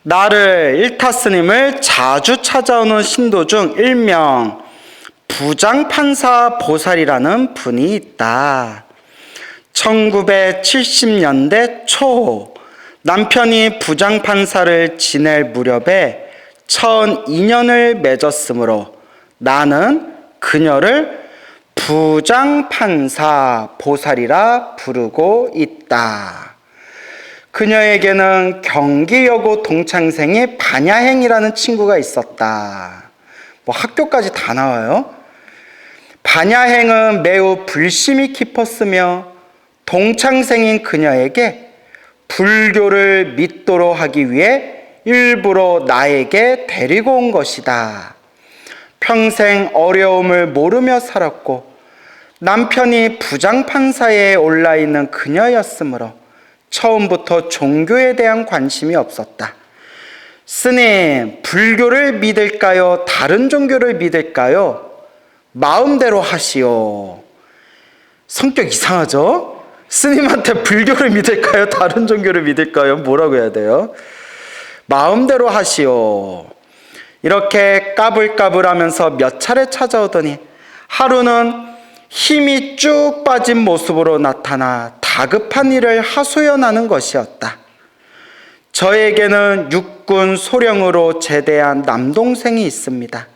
나를 일타스님을 자주 찾아오는 신도 중 일명 부장판사 보살이라는 분이 있다. 1970년대 초 남편이 부장판사를 지낼 무렵에 첫 인연을 맺었으므로 나는 그녀를 부장판사 보살이라 부르고 있다. 그녀에게는 경기여고 동창생이 반야행이라는 친구가 있었다. 뭐 학교까지 다 나와요. 반야행은 매우 불심이 깊었으며 동창생인 그녀에게 불교를 믿도록 하기 위해 일부러 나에게 데리고 온 것이다. 평생 어려움을 모르며 살았고 남편이 부장판사에 올라있는 그녀였으므로 처음부터 종교에 대한 관심이 없었다. 스님, 불교를 믿을까요? 다른 종교를 믿을까요? 마음대로 하시오. 성격 이상하죠? 스님한테 불교를 믿을까요? 다른 종교를 믿을까요? 뭐라고 해야 돼요? 마음대로 하시오. 이렇게 까불까불하면서 몇 차례 찾아오더니 하루는 힘이 쭉 빠진 모습으로 나타나 다급한 일을 하소연하는 것이었다. 저에게는 육군 소령으로 제대한 남동생이 있습니다.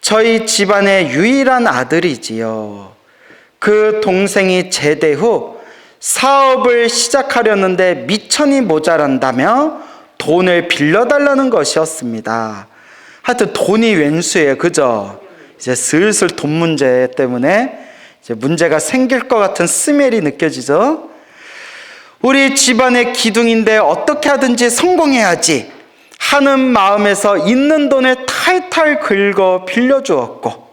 저희 집안의 유일한 아들이지요. 그 동생이 제대 후 사업을 시작하려는데 미천이 모자란다며 돈을 빌려달라는 것이었습니다. 하여튼 돈이 웬수예요. 그죠? 이제 슬슬 돈 문제 때문에 이제 문제가 생길 것 같은 스멜이 느껴지죠? 우리 집안의 기둥인데 어떻게 하든지 성공해야지 하는 마음에서 있는 돈을 탈탈 긁어 빌려주었고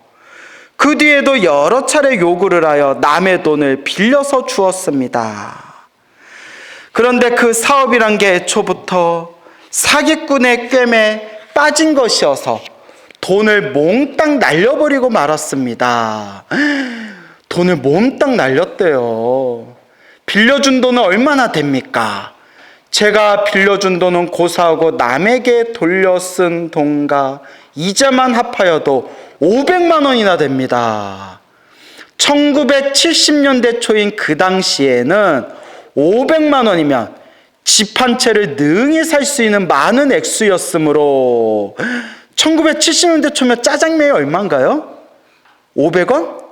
그 뒤에도 여러 차례 요구를 하여 남의 돈을 빌려서 주었습니다. 그런데 그 사업이란 게 애초부터 사기꾼의 꿰매 빠진 것이어서 돈을 몽땅 날려버리고 말았습니다. 돈을 몽땅 날렸대요. 빌려준 돈은 얼마나 됩니까? 제가 빌려준 돈은 고사하고 남에게 돌려 쓴 돈과 이자만 합하여도 500만 원이나 됩니다. 1970년대 초인 그 당시에는 500만 원이면 집 한 채를 능히 살 수 있는 많은 액수였으므로 1970년대 초면 짜장면이 얼마인가요? 500원?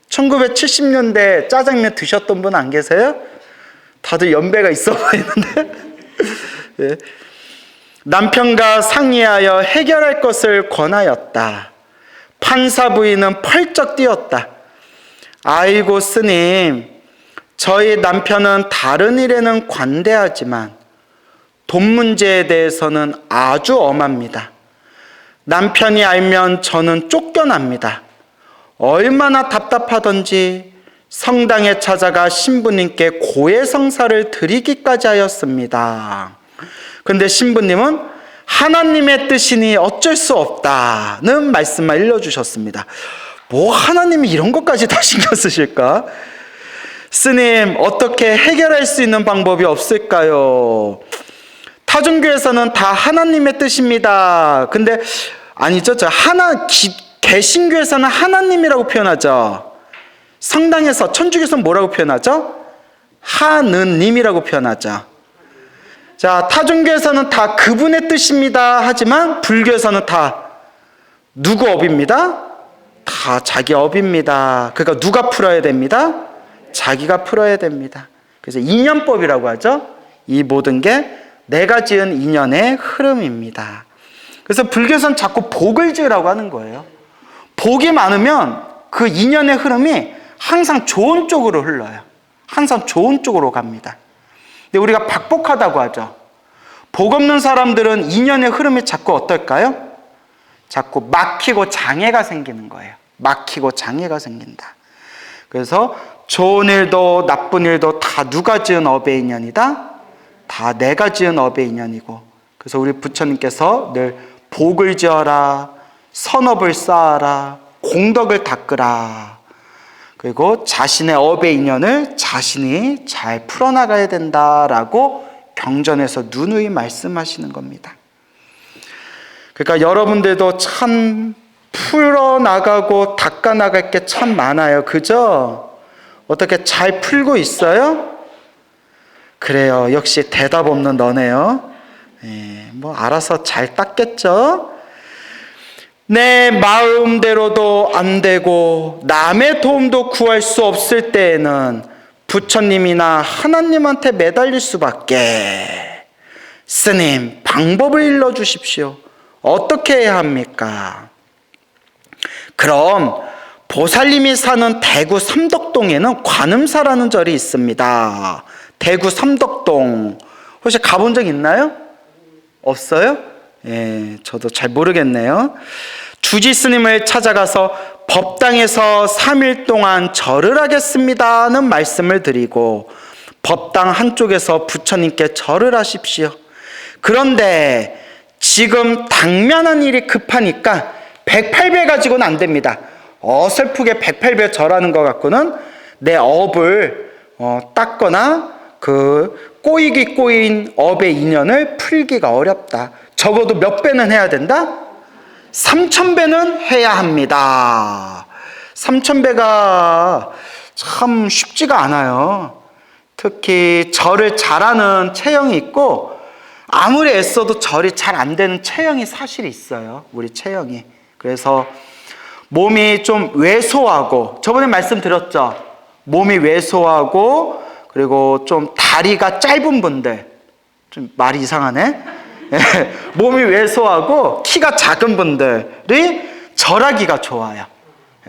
1970년대 짜장면 드셨던 분 안 계세요? 다들 연배가 있어 보이는데. 네. 남편과 상의하여 해결할 것을 권하였다. 판사 부인은 펄쩍 뛰었다. 아이고 스님, 저희 남편은 다른 일에는 관대하지만 돈 문제에 대해서는 아주 엄합니다. 남편이 알면 저는 쫓겨납니다. 얼마나 답답하던지 성당에 찾아가 신부님께 고해성사를 드리기까지 하였습니다. 근데 신부님은 하나님의 뜻이니 어쩔 수 없다는 말씀만 일러주셨습니다. 뭐 하나님이 이런 것까지 다 신경 쓰실까? 스님, 어떻게 해결할 수 있는 방법이 없을까요? 타종교에서는 다 하나님의 뜻입니다. 근데 아니죠. 개신교에서는 하나님이라고 표현하죠. 성당에서, 천주교에서는 뭐라고 표현하죠? 하느님이라고 표현하죠. 자, 타종교에서는 다 그분의 뜻입니다. 하지만 불교에서는 다 누구 업입니다? 다 자기 업입니다. 그러니까 누가 풀어야 됩니다? 자기가 풀어야 됩니다. 그래서 인연법이라고 하죠. 이 모든 게 내가 지은 인연의 흐름입니다. 그래서 불교에서는 자꾸 복을 지으라고 하는 거예요. 복이 많으면 그 인연의 흐름이 항상 좋은 쪽으로 흘러요. 항상 좋은 쪽으로 갑니다. 근데 우리가 박복하다고 하죠. 복 없는 사람들은 인연의 흐름이 자꾸 어떨까요? 자꾸 막히고 장애가 생기는 거예요. 막히고 장애가 생긴다. 그래서 좋은 일도 나쁜 일도 다 누가 지은 업의 인연이다? 다 내가 지은 업의 인연이고, 그래서 우리 부처님께서 늘 복을 지어라, 선업을 쌓아라, 공덕을 닦으라, 그리고 자신의 업의 인연을 자신이 잘 풀어나가야 된다라고 경전에서 누누이 말씀하시는 겁니다. 그러니까 여러분들도 참 풀어나가고 닦아나갈 게 참 많아요. 그죠? 어떻게 잘 풀고 있어요? 그래요. 역시 대답 없는 너네요. 뭐 알아서 잘 닦겠죠? 내 마음대로도 안 되고 남의 도움도 구할 수 없을 때에는 부처님이나 하나님한테 매달릴 수밖에. 스님, 방법을 일러주십시오. 어떻게 해야 합니까? 그럼 보살님이 사는 대구 삼덕동에는 관음사라는 절이 있습니다. 대구 삼덕동 혹시 가본 적 있나요? 없어요? 예, 저도 잘 모르겠네요. 주지 스님을 찾아가서 법당에서 3일 동안 절을 하겠습니다는 말씀을 드리고 법당 한쪽에서 부처님께 절을 하십시오. 그런데 지금 당면한 일이 급하니까 108배 가지고는 안 됩니다. 어설프게 108배 절하는 것 갖고는 내 업을 닦거나 그 꼬인 업의 인연을 풀기가 어렵다. 적어도 몇 배는 해야 된다? 3000배는 해야 합니다. 3000배가 참 쉽지가 않아요. 특히 절을 잘하는 체형이 있고 아무리 애써도 절이 잘 안 되는 체형이 사실 있어요. 우리 체형이. 그래서 몸이 좀 왜소하고, 저번에 말씀드렸죠. 몸이 왜소하고 그리고 좀 다리가 짧은 분들, 좀 말이 이상하네. 몸이 왜소하고 키가 작은 분들이 절하기가 좋아요.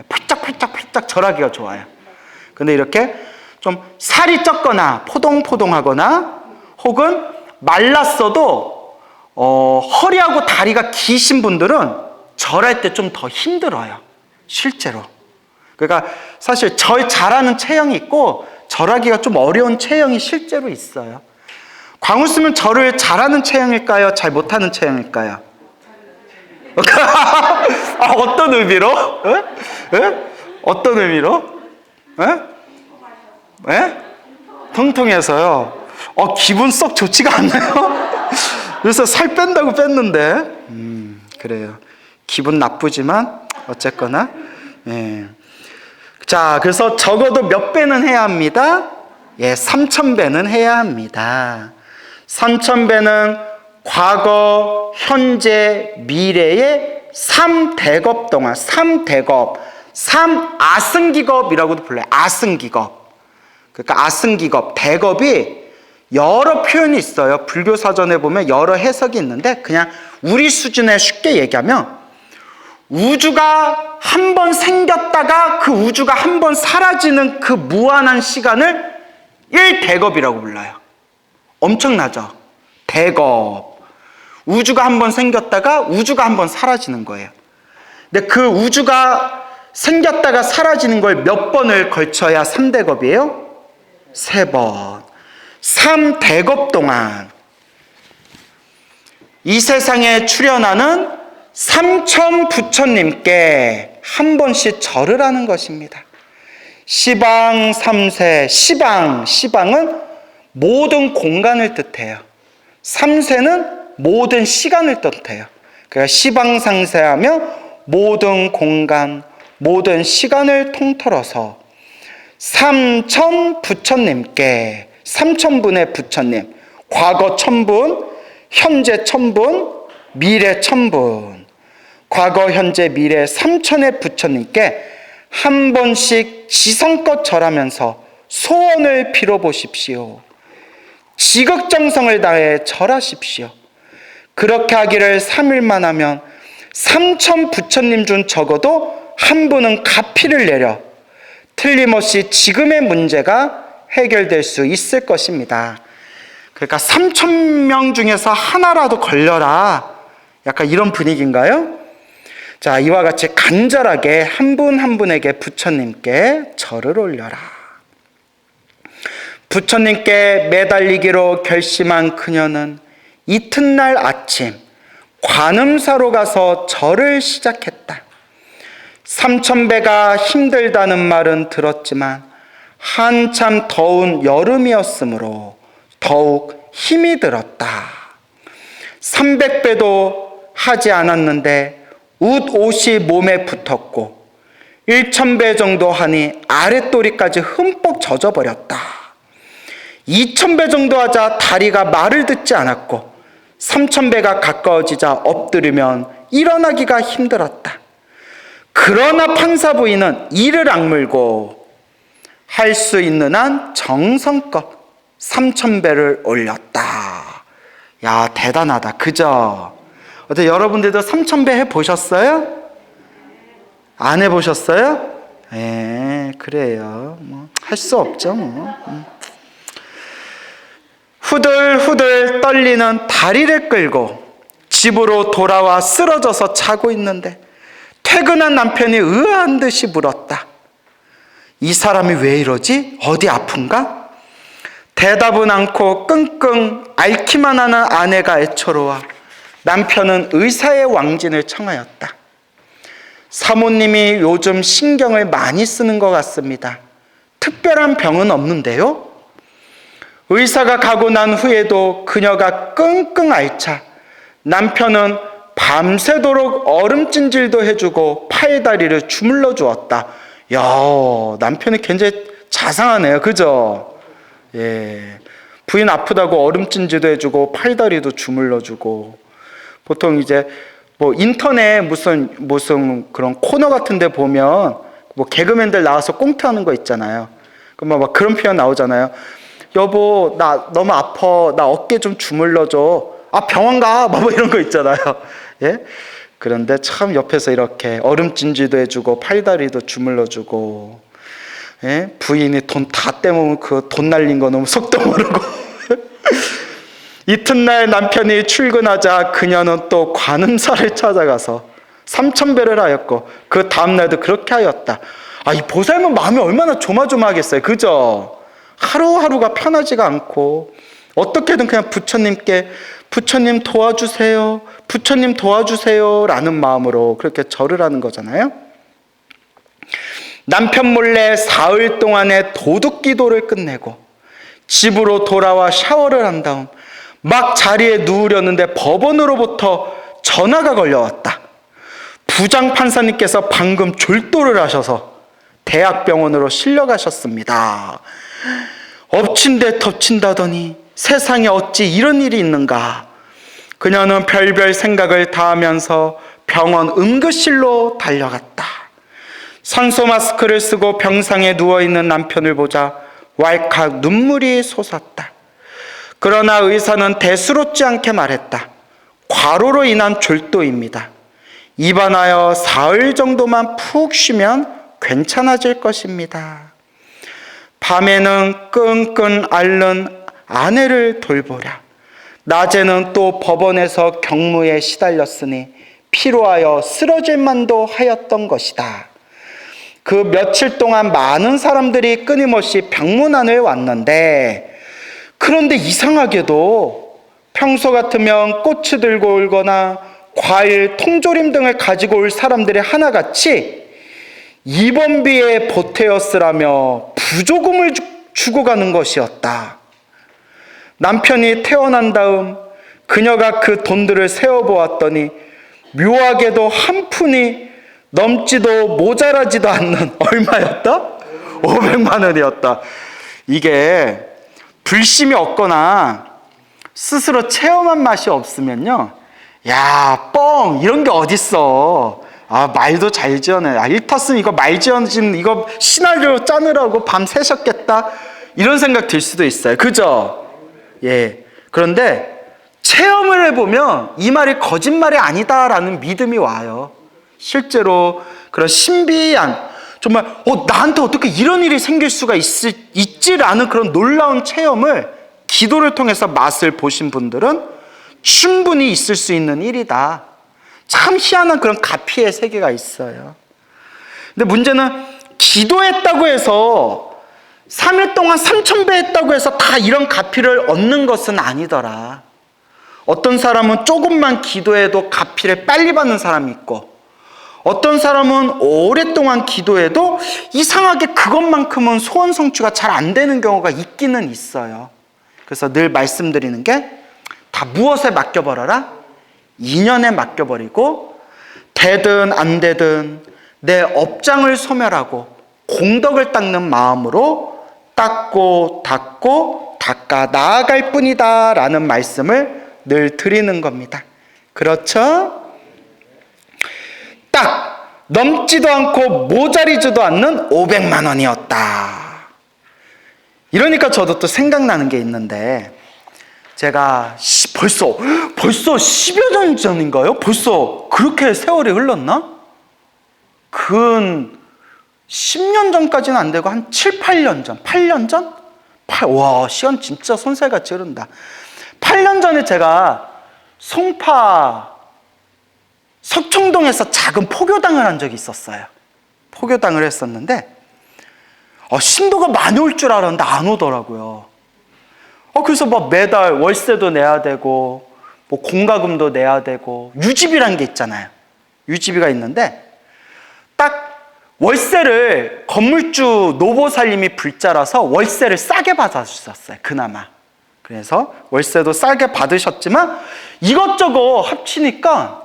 펄짝펄짝 절하기가 좋아요. 근데 이렇게 좀 살이 쪘거나 포동포동하거나 혹은 말랐어도 허리하고 다리가 기신 분들은 절할 때 좀 더 힘들어요. 실제로. 그러니까 사실 절 잘하는 체형이 있고 절하기가 좀 어려운 체형이 실제로 있어요. 광우 쓰면 절을 잘하는 체형일까요? 잘 못하는 체형일까요? 어떤 의미로? 어떤 의미로? 통통해서요. 기분 썩 좋지가 않나요? 그래서 살 뺀다고 뺐는데, 그래요. 기분 나쁘지만 어쨌거나. 예. 자, 그래서 적어도 몇 배는 해야 합니다? 3000배는 해야 합니다. 3000배는 과거, 현재, 미래의 3대겁 동안, 3대겁, 3아승기겁이라고도 불러요. 아승기겁. 그러니까 아승기겁, 대겁이 여러 표현이 있어요. 불교 사전에 보면 여러 해석이 있는데 그냥 우리 수준에 쉽게 얘기하면 우주가 한 번 생겼다가 그 우주가 한 번 사라지는 그 무한한 시간을 1대겁이라고 불러요. 엄청나죠? 대겁. 우주가 한 번 생겼다가 우주가 한 번 사라지는 거예요. 근데 그 우주가 생겼다가 사라지는 걸 몇 번을 걸쳐야 3대겁이에요? 3번. 3대겁 동안 이 세상에 출현하는 3000 부처님께 한 번씩 절을 하는 것입니다. 시방 3세, 시방은 모든 공간을 뜻해요. 3세는 모든 시간을 뜻해요. 그러니까 시방상세하며 모든 공간, 모든 시간을 통틀어서 3000 부처님께, 3000분의 부처님, 과거 1000분, 현재 1000분, 미래 1000분, 과거, 현재, 미래 3000의 부처님께 한 번씩 지성껏 절하면서 소원을 빌어보십시오. 지극정성을 다해 절하십시오. 그렇게 하기를 3일만 하면 3000 부처님 중 적어도 한 분은 가피를 내려 틀림없이 지금의 문제가 해결될 수 있을 것입니다. 그러니까 3000명 중에서 하나라도 걸려라. 약간 이런 분위기인가요? 자, 이와 같이 간절하게 한 분 한 분에게 부처님께 절을 올려라. 부처님께 매달리기로 결심한 그녀는 이튿날 아침 관음사로 가서 절을 시작했다. 3000배가 힘들다는 말은 들었지만 한참 더운 여름이었으므로 더욱 힘이 들었다. 300배도 하지 않았는데 옷이 몸에 붙었고 1000배 정도 하니 아랫도리까지 흠뻑 젖어버렸다. 2000배 정도 하자 다리가 말을 듣지 않았고 3000배가 가까워지자 엎드리면 일어나기가 힘들었다. 그러나 판사 부인은 이를 악물고 할 수 있는 한 정성껏 3,000배를 올렸다. 야, 대단하다. 그죠? 어때, 여러분들도 3,000배 해보셨어요? 안 해보셨어요? 예, 그래요. 뭐, 할 수 없죠, 뭐. 후들후들 떨리는 다리를 끌고 집으로 돌아와 쓰러져서 자고 있는데 퇴근한 남편이 의아한 듯이 물었다. 이 사람이 왜 이러지? 어디 아픈가? 대답은 않고 끙끙 앓기만 하는 아내가 애처로워 남편은 의사의 왕진을 청하였다. 사모님이 요즘 신경을 많이 쓰는 것 같습니다. 특별한 병은 없는데요? 의사가 가고 난 후에도 그녀가 끙끙 앓자 남편은 밤새도록 얼음찜질도 해주고 팔다리를 주물러 주었다. 야, 남편이 굉장히 자상하네요. 그죠? 예. 부인 아프다고 얼음찜질도 해주고 팔다리도 주물러 주고. 보통 이제 뭐 인터넷 무슨 그런 코너 같은 데 보면 뭐 개그맨들 나와서 꽁트하는 거 있잖아요. 그럼 막 그런 표현 나오잖아요. 여보, 나 너무 아파. 나 어깨 좀 주물러줘. 아, 병원 가. 뭐 이런 거 있잖아요. 예? 그런데 참 옆에서 이렇게 얼음찜질도 해주고 팔다리도 주물러주고, 예? 부인이 돈 다 떼먹으면 그 돈 날린 거 너무 속도 모르고. 이튿날 남편이 출근하자 그녀는 또 관음사를 찾아가서 3,000배를 하였고 그 다음날도 그렇게 하였다. 아, 이 보살면 마음이 얼마나 조마조마하겠어요. 그죠? 하루하루가 편하지가 않고 어떻게든 그냥 부처님 도와주세요. 부처님 도와주세요. 라는 마음으로 그렇게 절을 하는 거잖아요. 남편 몰래 사흘 동안의 도둑 기도를 끝내고 집으로 돌아와 샤워를 한 다음 막 자리에 누우려는데 법원으로부터 전화가 걸려왔다. 부장 판사님께서 방금 졸도를 하셔서 대학병원으로 실려가셨습니다. 엎친 데 덮친다더니 세상에 어찌 이런 일이 있는가. 그녀는 별별 생각을 다 하면서 병원 응급실로 달려갔다. 산소 마스크를 쓰고 병상에 누워있는 남편을 보자 왈칵 눈물이 솟았다. 그러나 의사는 대수롭지 않게 말했다. 과로로 인한 졸도입니다. 입원하여 사흘 정도만 푹 쉬면 괜찮아질 것입니다. 밤에는 끙끙 앓는 아내를 돌보랴. 낮에는 또 법원에서 경무에 시달렸으니 피로하여 쓰러질 만도 하였던 것이다. 그 며칠 동안 많은 사람들이 끊임없이 병문안을 왔는데 그런데 이상하게도 평소 같으면 꽃을 들고 오거나 과일, 통조림 등을 가지고 올 사람들이 하나같이 입원비에 보태었으라며 부조금을 주고 가는 것이었다. 남편이 태어난 다음 그녀가 그 돈들을 세어보았더니 묘하게도 한 푼이 넘지도 모자라지도 않는 얼마였다? 500만 원이었다. 이게 불심이 없거나 스스로 체험한 맛이 없으면요, 야, 뻥 이런 게 어딨어. 아, 말도 잘 지어내. 아, 일 탔으면 이거 말 지어진 이거 시나리오 짜느라고 밤 새셨겠다 이런 생각 들 수도 있어요. 그죠? 예. 그런데 체험을 해보면 이 말이 거짓말이 아니다라는 믿음이 와요. 실제로 그런 신비한 정말 나한테 어떻게 이런 일이 생길 수가 있지라는 그런 놀라운 체험을 기도를 통해서 맛을 보신 분들은 충분히 있을 수 있는 일이다. 참 희한한 그런 가피의 세계가 있어요. 근데 문제는 기도했다고 해서 3일 동안 3,000배 했다고 해서 다 이런 가피를 얻는 것은 아니더라. 어떤 사람은 조금만 기도해도 가피를 빨리 받는 사람이 있고 어떤 사람은 오랫동안 기도해도 이상하게 그것만큼은 소원 성취가 잘 안 되는 경우가 있기는 있어요. 그래서 늘 말씀드리는 게 다 무엇에 맡겨버려라? 인연에 맡겨버리고 되든 안 되든 내 업장을 소멸하고 공덕을 닦는 마음으로 닦고 닦아 나아갈 뿐이다 라는 말씀을 늘 드리는 겁니다. 그렇죠? 딱 넘지도 않고 모자리지도 않는 500만 원이었다. 이러니까 저도 또 생각나는 게 있는데, 제가 벌써 10여 년 전인가요? 벌써 그렇게 세월이 흘렀나? 근 10년 전까지는 안 되고 한 7, 8년 전, 8년 전? 와, 시간 진짜 손살같이 흐른다. 8년 전에 제가 송파 석청동에서 작은 포교당을 한 적이 있었어요. 포교당을 했었는데 신도가 많이 올 줄 알았는데 안 오더라고요. 그래서 막 매달 월세도 내야 되고 뭐 공과금도 내야 되고 유지비라는 게 있잖아요. 유지비가 있는데 딱 월세를 건물주 노보살님이 불자라서 월세를 싸게 받아주셨어요. 그나마. 그래서 월세도 싸게 받으셨지만 이것저것 합치니까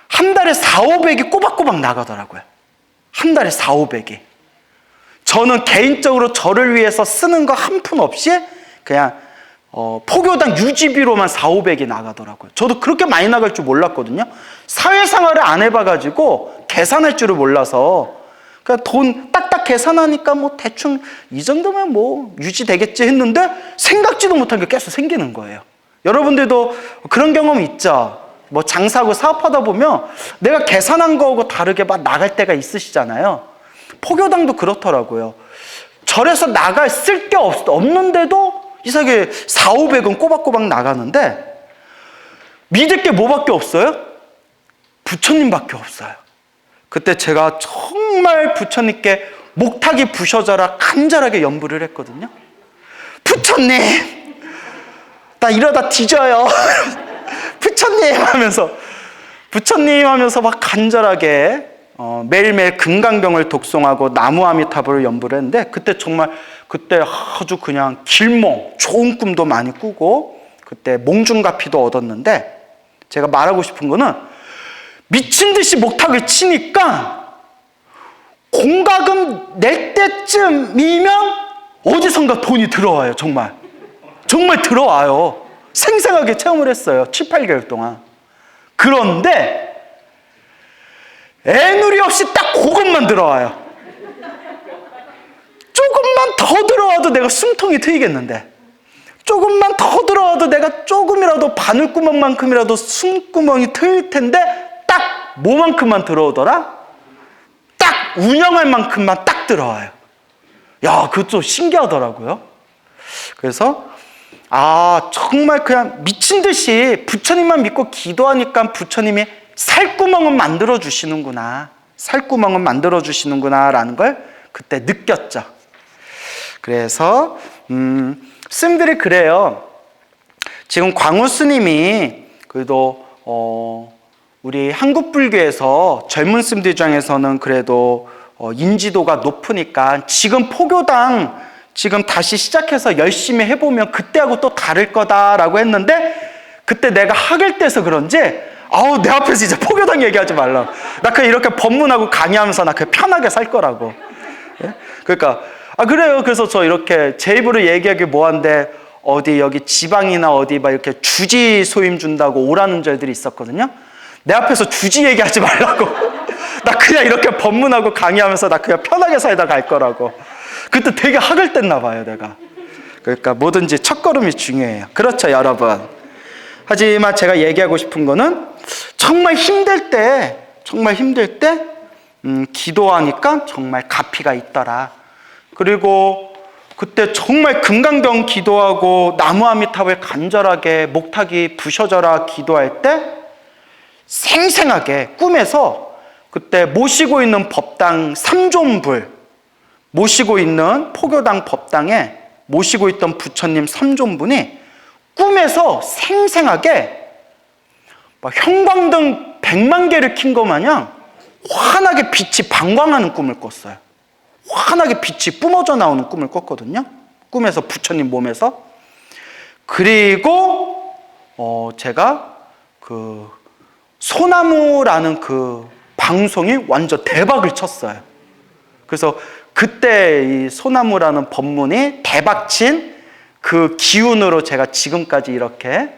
한 달에 4, 500이 꼬박꼬박 나가더라고요. 한 달에 4, 500이. 저는 개인적으로 저를 위해서 쓰는 거 한 푼 없이 그냥 포교당 유지비로만 4, 500이 나가더라고요. 저도 그렇게 많이 나갈 줄 몰랐거든요. 사회생활을 안 해봐가지고 계산할 줄을 몰라서 그냥 돈 딱딱 계산하니까 뭐 대충 이 정도면 뭐 유지되겠지 했는데 생각지도 못한 게 계속 생기는 거예요. 여러분들도 그런 경험 있죠? 뭐 장사하고 사업하다 보면 내가 계산한 거하고 다르게 막 나갈 때가 있으시잖아요. 포교당도 그렇더라고요. 절에서 나갈 쓸 게 없는데도 이상하게 4, 500은 꼬박꼬박 나가는데 믿을 게 뭐밖에 없어요? 부처님밖에 없어요. 그때 제가 정말 부처님께 목탁이 부셔져라 간절하게 연부를 했거든요. 부처님, 나 이러다 뒤져요. 부처님 하면서 막 간절하게 매일매일 금강경을 독송하고 나무아미타불을 연부를 했는데 그때 아주 그냥 길몽, 좋은 꿈도 많이 꾸고 그때 몽중가피도 얻었는데 제가 말하고 싶은 거는 미친 듯이 목탁을 치니까 공과금 낼 때쯤이면 어디선가 돈이 들어와요. 정말 들어와요. 생생하게 체험을 했어요. 7, 8개월 동안. 그런데 애누리 없이 딱 그것만 들어와요. 조금만 더 들어와도 내가 숨통이 트이겠는데 조금만 더 들어와도 내가 조금이라도 바늘구멍만큼이라도 숨구멍이 트일 텐데 딱 뭐만큼만 들어오더라? 딱 운영할 만큼만 딱 들어와요. 야, 그거 좀 신기하더라고요. 그래서 정말 그냥 미친 듯이 부처님만 믿고 기도하니까 부처님이 살구멍은 만들어주시는구나. 살구멍은 만들어주시는구나라는 걸 그때 느꼈죠. 그래서 스님들이 그래요. 지금 광우 스님이 그래도 우리 한국 불교에서 젊은 스님들 중에서는 그래도 인지도가 높으니까 지금 포교당 지금 다시 시작해서 열심히 해보면 그때하고 또 다를 거다라고 했는데 그때 내가 학을 떼서 그런지 내 앞에서 이제 포교당 얘기하지 말라. 나 그냥 이렇게 법문하고 강의하면서 나 그냥 편하게 살 거라고. 예? 그러니까 그래요. 그래서 저 이렇게 제 입으로 얘기하기 뭐한데 어디 여기 지방이나 어디 막 이렇게 주지 소임 준다고 오라는 절들이 있었거든요. 내 앞에서 주지 얘기하지 말라고. 나 그냥 이렇게 법문하고 강의하면서 나 그냥 편하게 살다 갈 거라고. 그때 되게 학을 뗐나 봐요, 내가. 그러니까 뭐든지 첫걸음이 중요해요. 그렇죠, 여러분. 하지만 제가 얘기하고 싶은 거는 정말 힘들 때 기도하니까 정말 가피가 있더라. 그리고 그때 정말 금강경 기도하고 나무아미탑을 간절하게 목탁이 부셔져라 기도할 때 생생하게 꿈에서 그때 모시고 있는 법당 삼존불, 모시고 있는 포교당 법당에 모시고 있던 부처님 삼존분이 꿈에서 생생하게 막 형광등 100만 개를 킨 것 마냥 환하게 빛이 방광하는 꿈을 꿨어요. 환하게 빛이 뿜어져 나오는 꿈을 꿨거든요. 꿈에서 부처님 몸에서. 그리고 제가 그 소나무라는 그 방송이 완전 대박을 쳤어요. 그래서 그때 이 소나무라는 법문이 대박친 그 기운으로 제가 지금까지 이렇게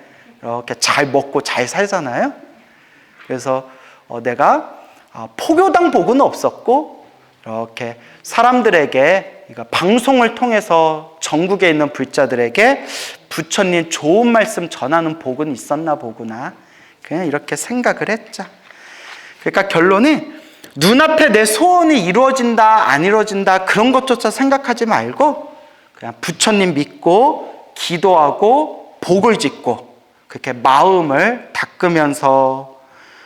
잘 먹고 잘 살잖아요. 그래서 내가 포교당 복은 없었고 이렇게 사람들에게 방송을 통해서 전국에 있는 불자들에게 부처님 좋은 말씀 전하는 복은 있었나 보구나. 그냥 이렇게 생각을 했죠. 그러니까 결론이 눈앞에 내 소원이 이루어진다 안 이루어진다 그런 것조차 생각하지 말고 그냥 부처님 믿고 기도하고 복을 짓고 그렇게 마음을 닦으면서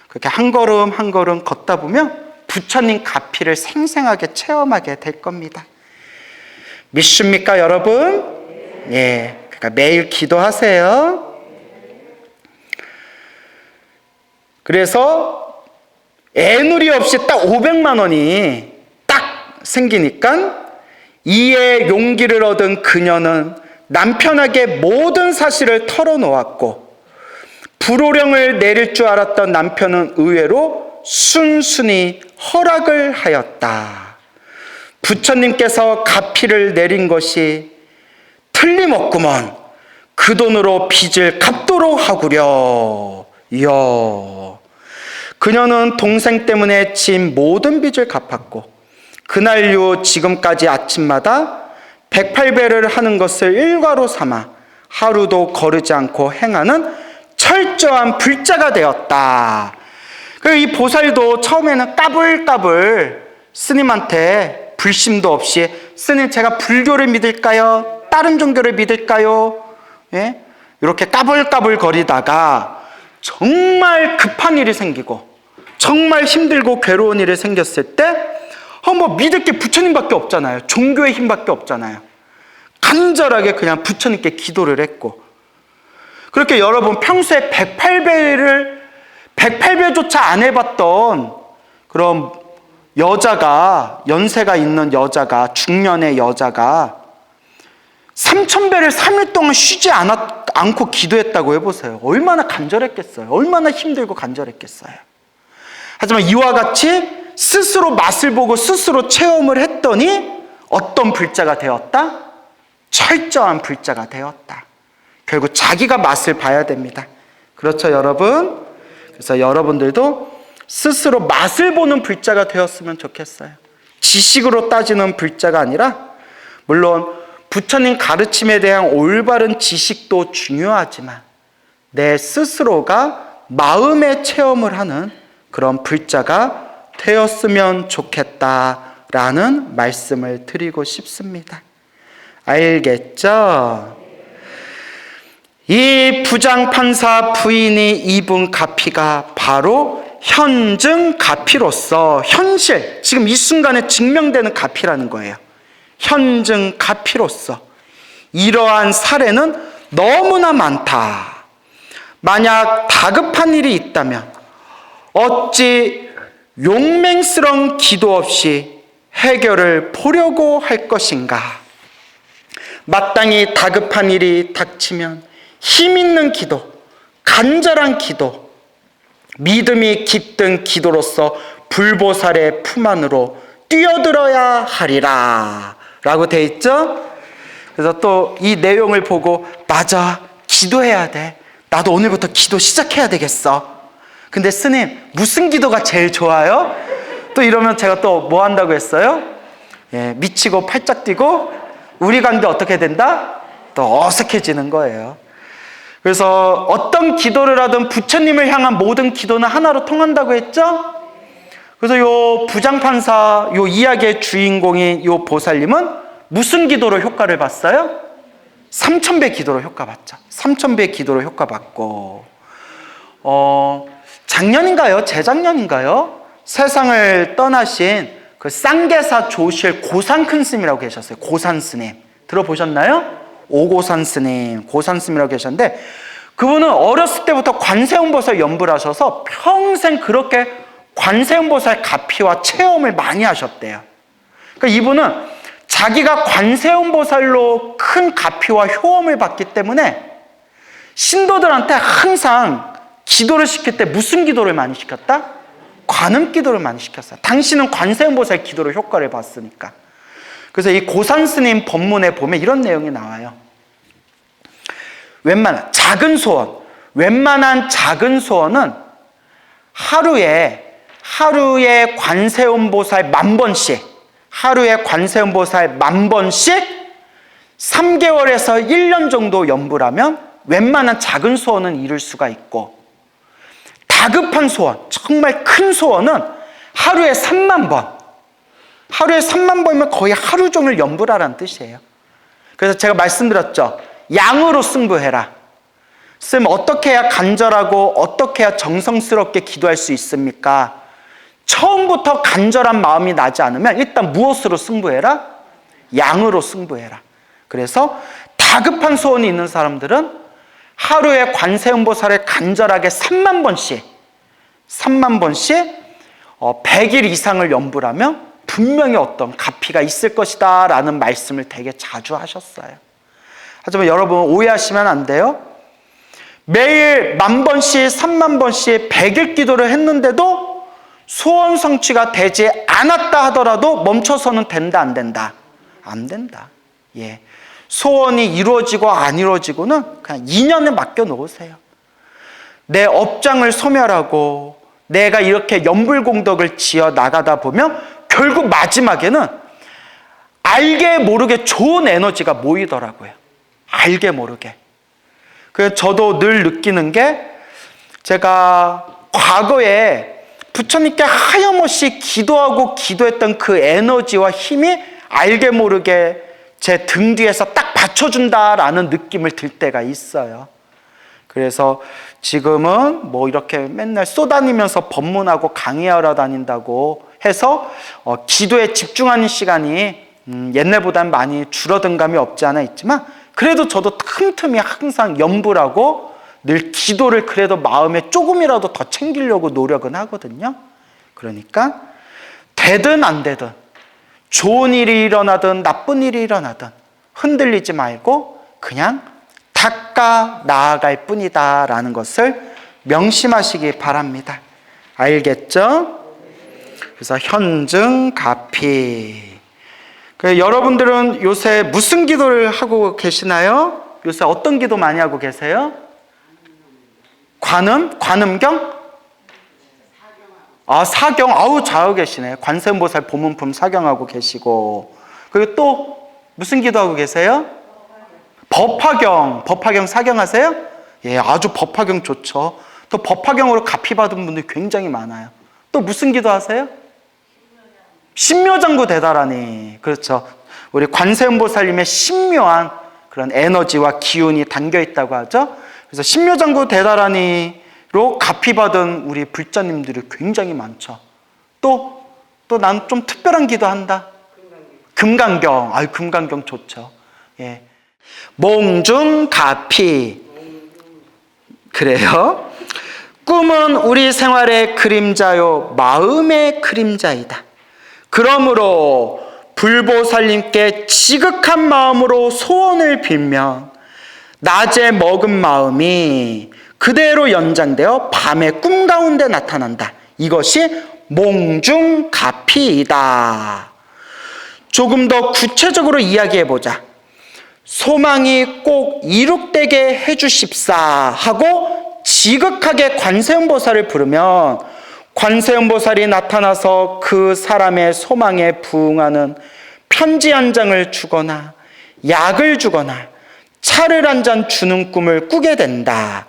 그렇게 한 걸음 한 걸음 걷다 보면 부처님 가피를 생생하게 체험하게 될 겁니다. 믿습니까, 여러분? 예, 그러니까 매일 기도하세요. 그래서 애누리 없이 딱 500만 원이 딱 생기니까 이에 용기를 얻은 그녀는 남편에게 모든 사실을 털어놓았고 불호령을 내릴 줄 알았던 남편은 의외로 순순히 허락을 하였다. 부처님께서 가피를 내린 것이 틀림없구먼. 그 돈으로 빚을 갚도록 하구려. 이야. 그녀는 동생 때문에 진 모든 빚을 갚았고 그날 이후 지금까지 아침마다 108배를 하는 것을 일과로 삼아 하루도 거르지 않고 행하는 철저한 불자가 되었다. 그리고 이 보살도 처음에는 까불까불 스님한테 불심도 없이 스님 제가 불교를 믿을까요? 다른 종교를 믿을까요? 예? 이렇게 까불까불 거리다가 정말 급한 일이 생기고 정말 힘들고 괴로운 일이 생겼을 때 뭐 믿을 게 부처님밖에 없잖아요. 종교의 힘밖에 없잖아요. 간절하게 그냥 부처님께 기도를 했고 그렇게 여러분 평소에 108배조차 안 해봤던 그런 여자가 연세가 있는 여자가 중년의 여자가 3000배를 3일 동안 쉬지 않고 기도했다고 해보세요. 얼마나 간절했겠어요. 얼마나 힘들고 간절했겠어요. 하지만 이와 같이 스스로 맛을 보고 스스로 체험을 했더니 어떤 불자가 되었다? 철저한 불자가 되었다. 결국 자기가 맛을 봐야 됩니다. 그렇죠, 여러분? 그래서 여러분들도 스스로 맛을 보는 불자가 되었으면 좋겠어요. 지식으로 따지는 불자가 아니라 물론 부처님 가르침에 대한 올바른 지식도 중요하지만 내 스스로가 마음의 체험을 하는 그런 불자가 되었으면 좋겠다라는 말씀을 드리고 싶습니다. 알겠죠? 이 부장판사 부인이 입은 가피가 바로 현증 가피로서 현실, 지금 이 순간에 증명되는 가피라는 거예요. 현증 가피로서 이러한 사례는 너무나 많다. 만약 다급한 일이 있다면 어찌 용맹스러운 기도 없이 해결을 보려고 할 것인가? 마땅히 다급한 일이 닥치면 힘 있는 기도, 간절한 기도, 믿음이 깃든 기도로서 불보살의 품 안으로 뛰어들어야 하리라 라고 돼 있죠? 그래서 또 이 내용을 보고 맞아, 기도해야 돼. 나도 오늘부터 기도 시작해야 되겠어. 근데 스님, 무슨 기도가 제일 좋아요? 또 이러면 제가 또 뭐 한다고 했어요? 예, 미치고 팔짝 뛰고 우리 관계 어떻게 된다? 또 어색해지는 거예요. 그래서 어떤 기도를 하든 부처님을 향한 모든 기도는 하나로 통한다고 했죠? 그래서 요 부장판사, 요 이야기의 주인공인 요 보살님은 무슨 기도로 효과를 봤어요? 3000배 기도로 효과 봤죠. 3000배 기도로 효과 받고 작년인가요? 재작년인가요? 세상을 떠나신 그 쌍계사 조실 고산 스님이라고 계셨어요. 고산 스님 들어보셨나요? 오고산 스님, 고산 스님이라고 계셨는데 그분은 어렸을 때부터 관세음보살 연불 하셔서 평생 그렇게 관세음보살 가피와 체험을 많이 하셨대요. 그러니까 이분은 자기가 관세음보살로 큰 가피와 효험을 받기 때문에 신도들한테 항상 기도를 시킬 때 무슨 기도를 많이 시켰다? 관음 기도를 많이 시켰어요. 당신은 관세음보살 기도로 효과를 봤으니까. 그래서 이 고산 스님 법문에 보면 이런 내용이 나와요. 웬만한 작은 소원, 웬만한 작은 소원은 하루에 하루에 관세음보살 10,000번씩, 하루에 관세음보살 10,000번씩 3개월에서 1년 정도 연불하면 웬만한 작은 소원은 이룰 수가 있고, 다급한 소원, 정말 큰 소원은 하루에 30,000번, 하루에 30,000번이면 거의 하루 종일 연불하라는 뜻이에요. 그래서 제가 말씀드렸죠. 양으로 승부해라. 쌤, 어떻게 해야 간절하고 어떻게 해야 정성스럽게 기도할 수 있습니까? 처음부터 간절한 마음이 나지 않으면 일단 무엇으로 승부해라? 양으로 승부해라. 그래서 다급한 소원이 있는 사람들은 하루에 관세음보살을 간절하게 30,000번씩 100일 이상을 연불하면 분명히 어떤 가피가 있을 것이다 라는 말씀을 되게 자주 하셨어요. 하지만 여러분, 오해하시면 안 돼요. 매일 10,000번씩 30,000번씩 100일 기도를 했는데도 소원 성취가 되지 않았다 하더라도 멈춰서는 된다, 안 된다? 안 된다. 예. 소원이 이루어지고 안 이루어지고는 그냥 인연에 맡겨 놓으세요. 내 업장을 소멸하고 내가 이렇게 연불공덕을 지어 나가다 보면 결국 마지막에는 알게 모르게 좋은 에너지가 모이더라고요. 알게 모르게. 그래서 저도 늘 느끼는 게, 제가 과거에 부처님께 하염없이 기도하고 기도했던 그 에너지와 힘이 알게 모르게 제 등 뒤에서 딱 받쳐준다라는 느낌을 들 때가 있어요. 그래서 지금은 뭐 이렇게 맨날 쏘다니면서 법문하고 강의하러 다닌다고 해서 기도에 집중하는 시간이 옛날보다는 많이 줄어든 감이 없지 않아 있지만, 그래도 저도 틈틈이 항상 연불하고 늘 기도를 그래도 마음에 조금이라도 더 챙기려고 노력은 하거든요. 그러니까 되든 안 되든, 좋은 일이 일어나든 나쁜 일이 일어나든 흔들리지 말고 그냥 닦아 나아갈 뿐이다 라는 것을 명심하시기 바랍니다. 알겠죠? 그래서 현증 가피. 여러분들은 요새 무슨 기도를 하고 계시나요? 요새 어떤 기도 많이 하고 계세요? 관음경? 사경. 아우, 잘하고 계시네. 관세음보살 보문품 사경하고 계시고. 그리고 또 무슨 기도하고 계세요? 법화경. 법화경 사경하세요? 예, 아주 법화경 좋죠. 또 법화경으로 가피 받은 분들이 굉장히 많아요. 또 무슨 기도 하세요? 신묘장구 대다라니. 그렇죠. 우리 관세음보살님의 신묘한 그런 에너지와 기운이 담겨 있다고 하죠. 그래서 신묘장구 대다라니로 가피 받은 우리 불자님들이 굉장히 많죠. 또 난 좀 특별한 기도 한다. 금강경. 금강경 좋죠. 예. 몽중 가피. 그래요. 꿈은 우리 생활의 그림자요, 마음의 그림자이다. 그러므로 불보살님께 지극한 마음으로 소원을 빌면 낮에 먹은 마음이 그대로 연장되어 밤의 꿈 가운데 나타난다. 이것이 몽중가피이다. 조금 더 구체적으로 이야기해보자. 소망이 꼭 이룩되게 해주십사 하고 지극하게 관세음보살을 부르면 관세음보살이 나타나서 그 사람의 소망에 부응하는 편지 한 장을 주거나 약을 주거나 차를 한 잔 주는 꿈을 꾸게 된다.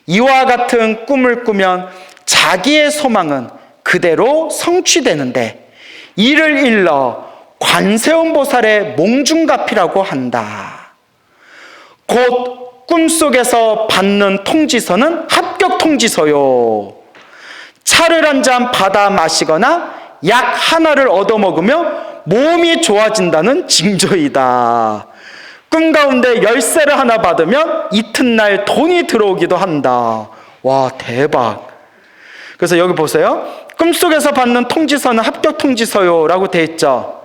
이와 같은 꿈을 꾸면 자기의 소망은 그대로 성취되는데 이를 일러 관세음보살의 몽중가피라고 한다. 곧 꿈속에서 받는 통지서는 합격 통지서요. 차를 한 잔 받아 마시거나 약 하나를 얻어 먹으며 몸이 좋아진다는 징조이다. 꿈 가운데 열쇠를 하나 받으면 이튿날 돈이 들어오기도 한다. 와, 대박. 그래서 여기 보세요. 꿈속에서 받는 통지서는 합격 통지서요 라고 돼 있죠.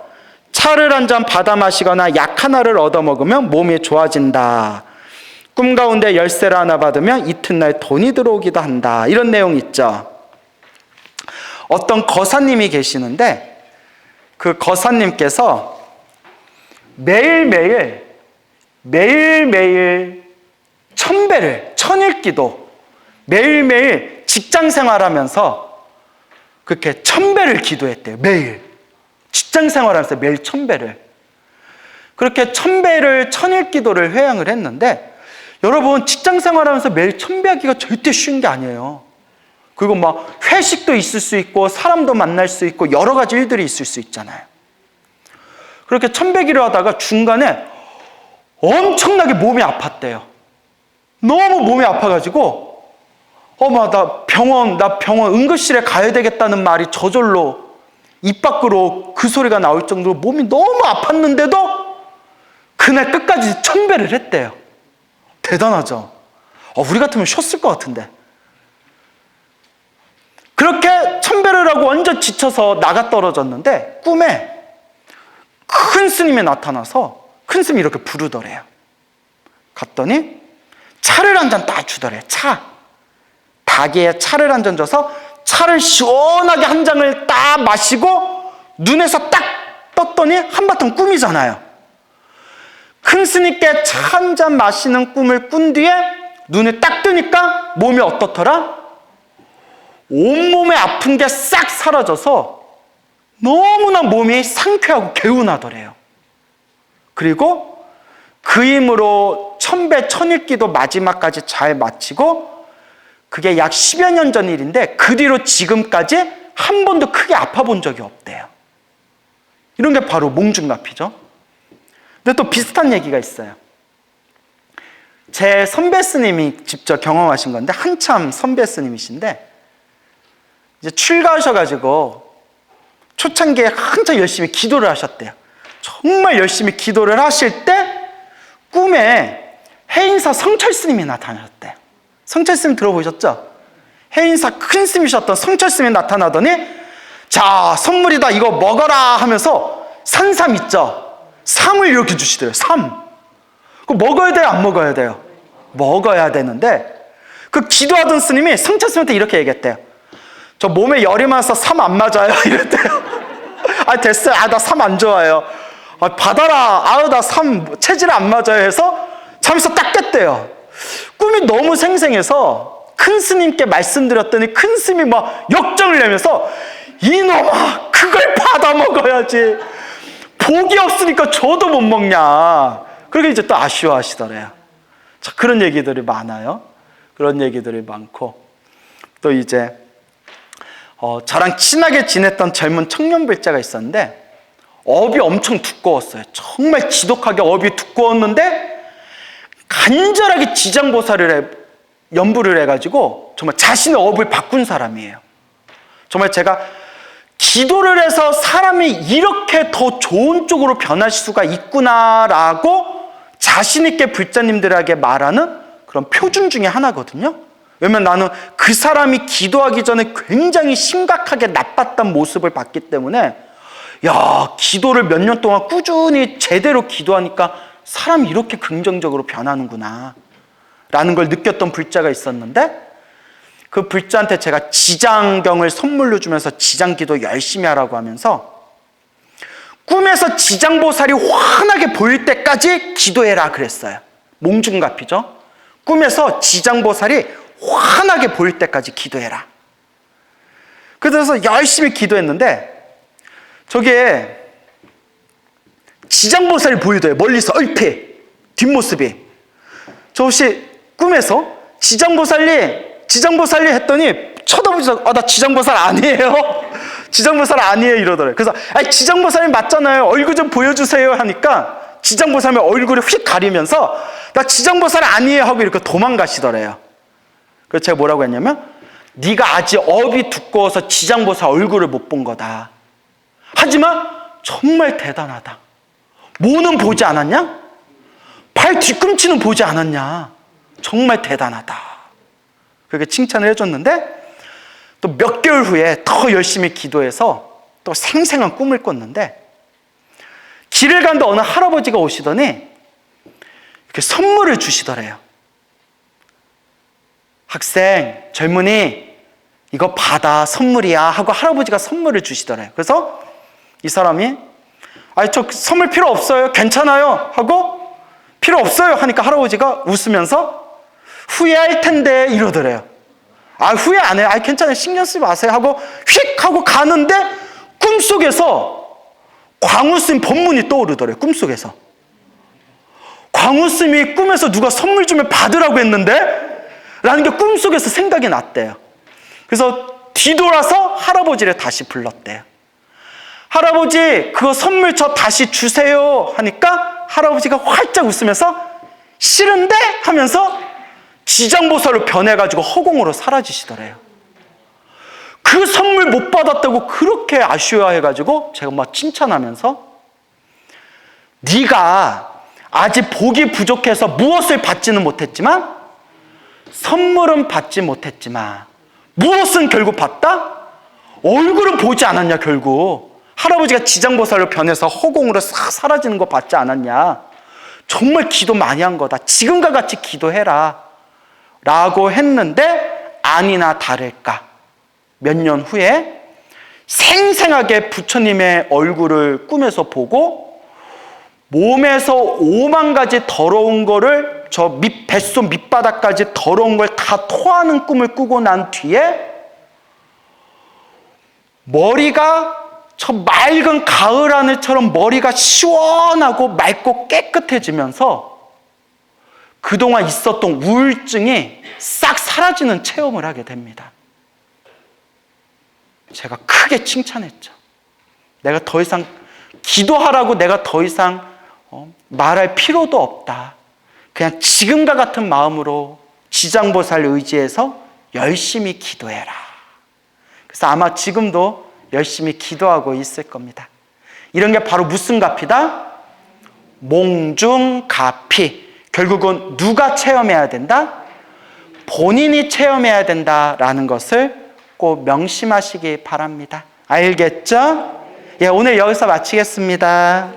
차를 한 잔 받아 마시거나 약 하나를 얻어 먹으면 몸이 좋아진다. 꿈 가운데 열쇠를 하나 받으면 이튿날 돈이 들어오기도 한다. 이런 내용 있죠. 어떤 거사님이 계시는데 그 거사님께서 매일매일 1000배를, 천일기도 매일매일 직장 생활하면서 그렇게 1000배를 기도했대요. 매일. 직장 생활하면서 매일 1000배를. 그렇게 1000배를 천일 기도를 회양을 했는데, 여러분 직장 생활하면서 매일 1000배 하기가 절대 쉬운 게 아니에요. 그리고 막 회식도 있을 수 있고 사람도 만날 수 있고 여러 가지 일들이 있을 수 있잖아요. 그렇게 1000배 기도를 하다가 중간에 엄청나게 몸이 아팠대요. 너무 몸이 아파가지고 나 병원 응급실에 가야 되겠다는 말이 저절로 입 밖으로 그 소리가 나올 정도로 몸이 너무 아팠는데도 그날 끝까지 1000배를 했대요. 대단하죠? 우리 같으면 쉬었을 것 같은데. 그렇게 1000배를 하고 완전 지쳐서 나가 떨어졌는데 꿈에 큰 스님이 나타나서 큰 스님이 이렇게 부르더래요. 갔더니 차를 한 잔 딱 주더래요. 닭에 차를 한 잔 줘서 차를 시원하게 한 잔을 딱 마시고 눈에서 딱 떴더니 한바탕 꿈이잖아요. 큰 스님께 차 한 잔 마시는 꿈을 꾼 뒤에 눈에 딱 뜨니까 몸이 어떻더라? 온몸에 아픈 게 싹 사라져서 너무나 몸이 상쾌하고 개운하더래요. 그리고 그 힘으로 1000배 천일기도 마지막까지 잘 마치고, 그게 약 10여 년 전 일인데 그 뒤로 지금까지 한 번도 크게 아파 본 적이 없대요. 이런 게 바로 몽중갑이죠. 근데 또 비슷한 얘기가 있어요. 제 선배 스님이 직접 경험하신 건데, 한참 선배 스님이신데 이제 출가하셔가지고 초창기에 한참 열심히 기도를 하셨대요. 정말 열심히 기도를 하실 때 꿈에 해인사 성철 스님이 나타나셨대요. 성철 스님 들어보셨죠? 해인사 큰 스님이셨던 성철 스님이 나타나더니, 자, 선물이다, 이거 먹어라 하면서 산삼 있죠? 삼을 이렇게 주시더래요. 그거 먹어야 돼요, 안 먹어야 돼요? 먹어야 되는데, 그 기도하던 스님이 성철 스님한테 이렇게 얘기했대요. 저 몸에 열이 많아서 삼 안 맞아요. 이랬대요. 됐어요. 나 삼 안 좋아해요. 받아라. 나 삼 체질 안 맞아요. 해서 잠에서 딱 깼대요. 꿈이 너무 생생해서 큰 스님께 말씀드렸더니 큰 스님이 막 역정을 내면서, 이놈아, 그걸 받아 먹어야지. 복이 없으니까 저도 못 먹냐. 그렇게 이제 또 아쉬워하시더래요. 자, 그런 얘기들이 많아요. 그런 얘기들이 많고, 또 이제 저랑 친하게 지냈던 젊은 청년 불자가 있었는데, 업이 엄청 두꺼웠어요. 정말 지독하게 업이 두꺼웠는데 간절하게 지장보살을 연부를 해가지고 정말 자신의 업을 바꾼 사람이에요. 정말 제가 기도를 해서 사람이 이렇게 더 좋은 쪽으로 변할 수가 있구나라고 자신 있게 불자님들에게 말하는 그런 표준 중에 하나거든요. 왜냐면 나는 그 사람이 기도하기 전에 굉장히 심각하게 나빴던 모습을 봤기 때문에, 기도를 몇 년 동안 꾸준히 제대로 기도하니까 사람이 이렇게 긍정적으로 변하는구나 라는 걸 느꼈던 불자가 있었는데, 그 불자한테 제가 지장경을 선물로 주면서 지장기도 열심히 하라고 하면서 꿈에서 지장보살이 환하게 보일 때까지 기도해라 그랬어요. 몽중갑이죠. 꿈에서 지장보살이 환하게 보일 때까지 기도해라. 그래서 열심히 기도했는데 저게 지장보살이 보이더래요. 멀리서 얼핏 뒷모습이. 저 혹시 꿈에서 지장보살이 했더니 쳐다보면서 나 지장보살 아니에요. 지장보살 아니에요 이러더래요. 그래서 지장보살이 맞잖아요. 얼굴 좀 보여주세요 하니까 지장보살이 얼굴을 휙 가리면서 나 지장보살 아니에요 하고 이렇게 도망가시더래요. 그래서 제가 뭐라고 했냐면, 네가 아직 업이 두꺼워서 지장보살 얼굴을 못 본 거다. 하지만 정말 대단하다. 뭐는 보지 않았냐? 발 뒤꿈치는 보지 않았냐? 정말 대단하다. 그렇게 칭찬을 해줬는데, 또 몇 개월 후에 더 열심히 기도해서 또 생생한 꿈을 꿨는데, 길을 가는데 어느 할아버지가 오시더니 이렇게 선물을 주시더래요. 학생, 젊은이, 이거 받아, 선물이야 하고 할아버지가 선물을 주시더래요. 그래서 이 사람이 저 선물 필요 없어요, 괜찮아요 하고 필요 없어요 하니까 할아버지가 웃으면서 후회할 텐데 이러더래요. 아, 후회 안 해요. 아, 괜찮아요. 신경 쓰지 마세요. 하고 휙 하고 가는데 꿈속에서 광우스님 법문이 떠오르더래요. 꿈속에서. 광우스님이 꿈에서 누가 선물 주면 받으라고 했는데 라는 게 꿈속에서 생각이 났대요. 그래서 뒤돌아서 할아버지를 다시 불렀대요. 할아버지, 그거 선물 저 다시 주세요 하니까 할아버지가 활짝 웃으면서 싫은데? 하면서 지장보살로 변해가지고 허공으로 사라지시더래요. 그 선물 못 받았다고 그렇게 아쉬워해가지고 제가 막 칭찬하면서 네가 아직 복이 부족해서 무엇을 받지는 못했지만 선물은 받지 못했지만 무엇은 결국 받다? 얼굴은 보지 않았냐 결국. 할아버지가 지장보살로 변해서 허공으로 싹 사라지는 거 받지 않았냐. 정말 기도 많이 한 거다. 지금과 같이 기도해라 라고 했는데 아니나 다를까 몇 년 후에 생생하게 부처님의 얼굴을 꿈에서 보고 몸에서 5만 가지 더러운 거를 저 뱃속 밑바닥까지 더러운 걸 다 토하는 꿈을 꾸고 난 뒤에 머리가 저 맑은 가을 하늘처럼 머리가 시원하고 맑고 깨끗해지면서 그동안 있었던 우울증이 싹 사라지는 체험을 하게 됩니다. 제가 크게 칭찬했죠. 내가 더 이상 기도하라고 내가 더 이상 말할 필요도 없다. 그냥 지금과 같은 마음으로 지장보살 의지해서 열심히 기도해라. 그래서 아마 지금도 열심히 기도하고 있을 겁니다. 이런 게 바로 무슨 가피다? 몽중가피. 결국은 누가 체험해야 된다? 본인이 체험해야 된다라는 것을 꼭 명심하시기 바랍니다. 알겠죠? 예, 오늘 여기서 마치겠습니다.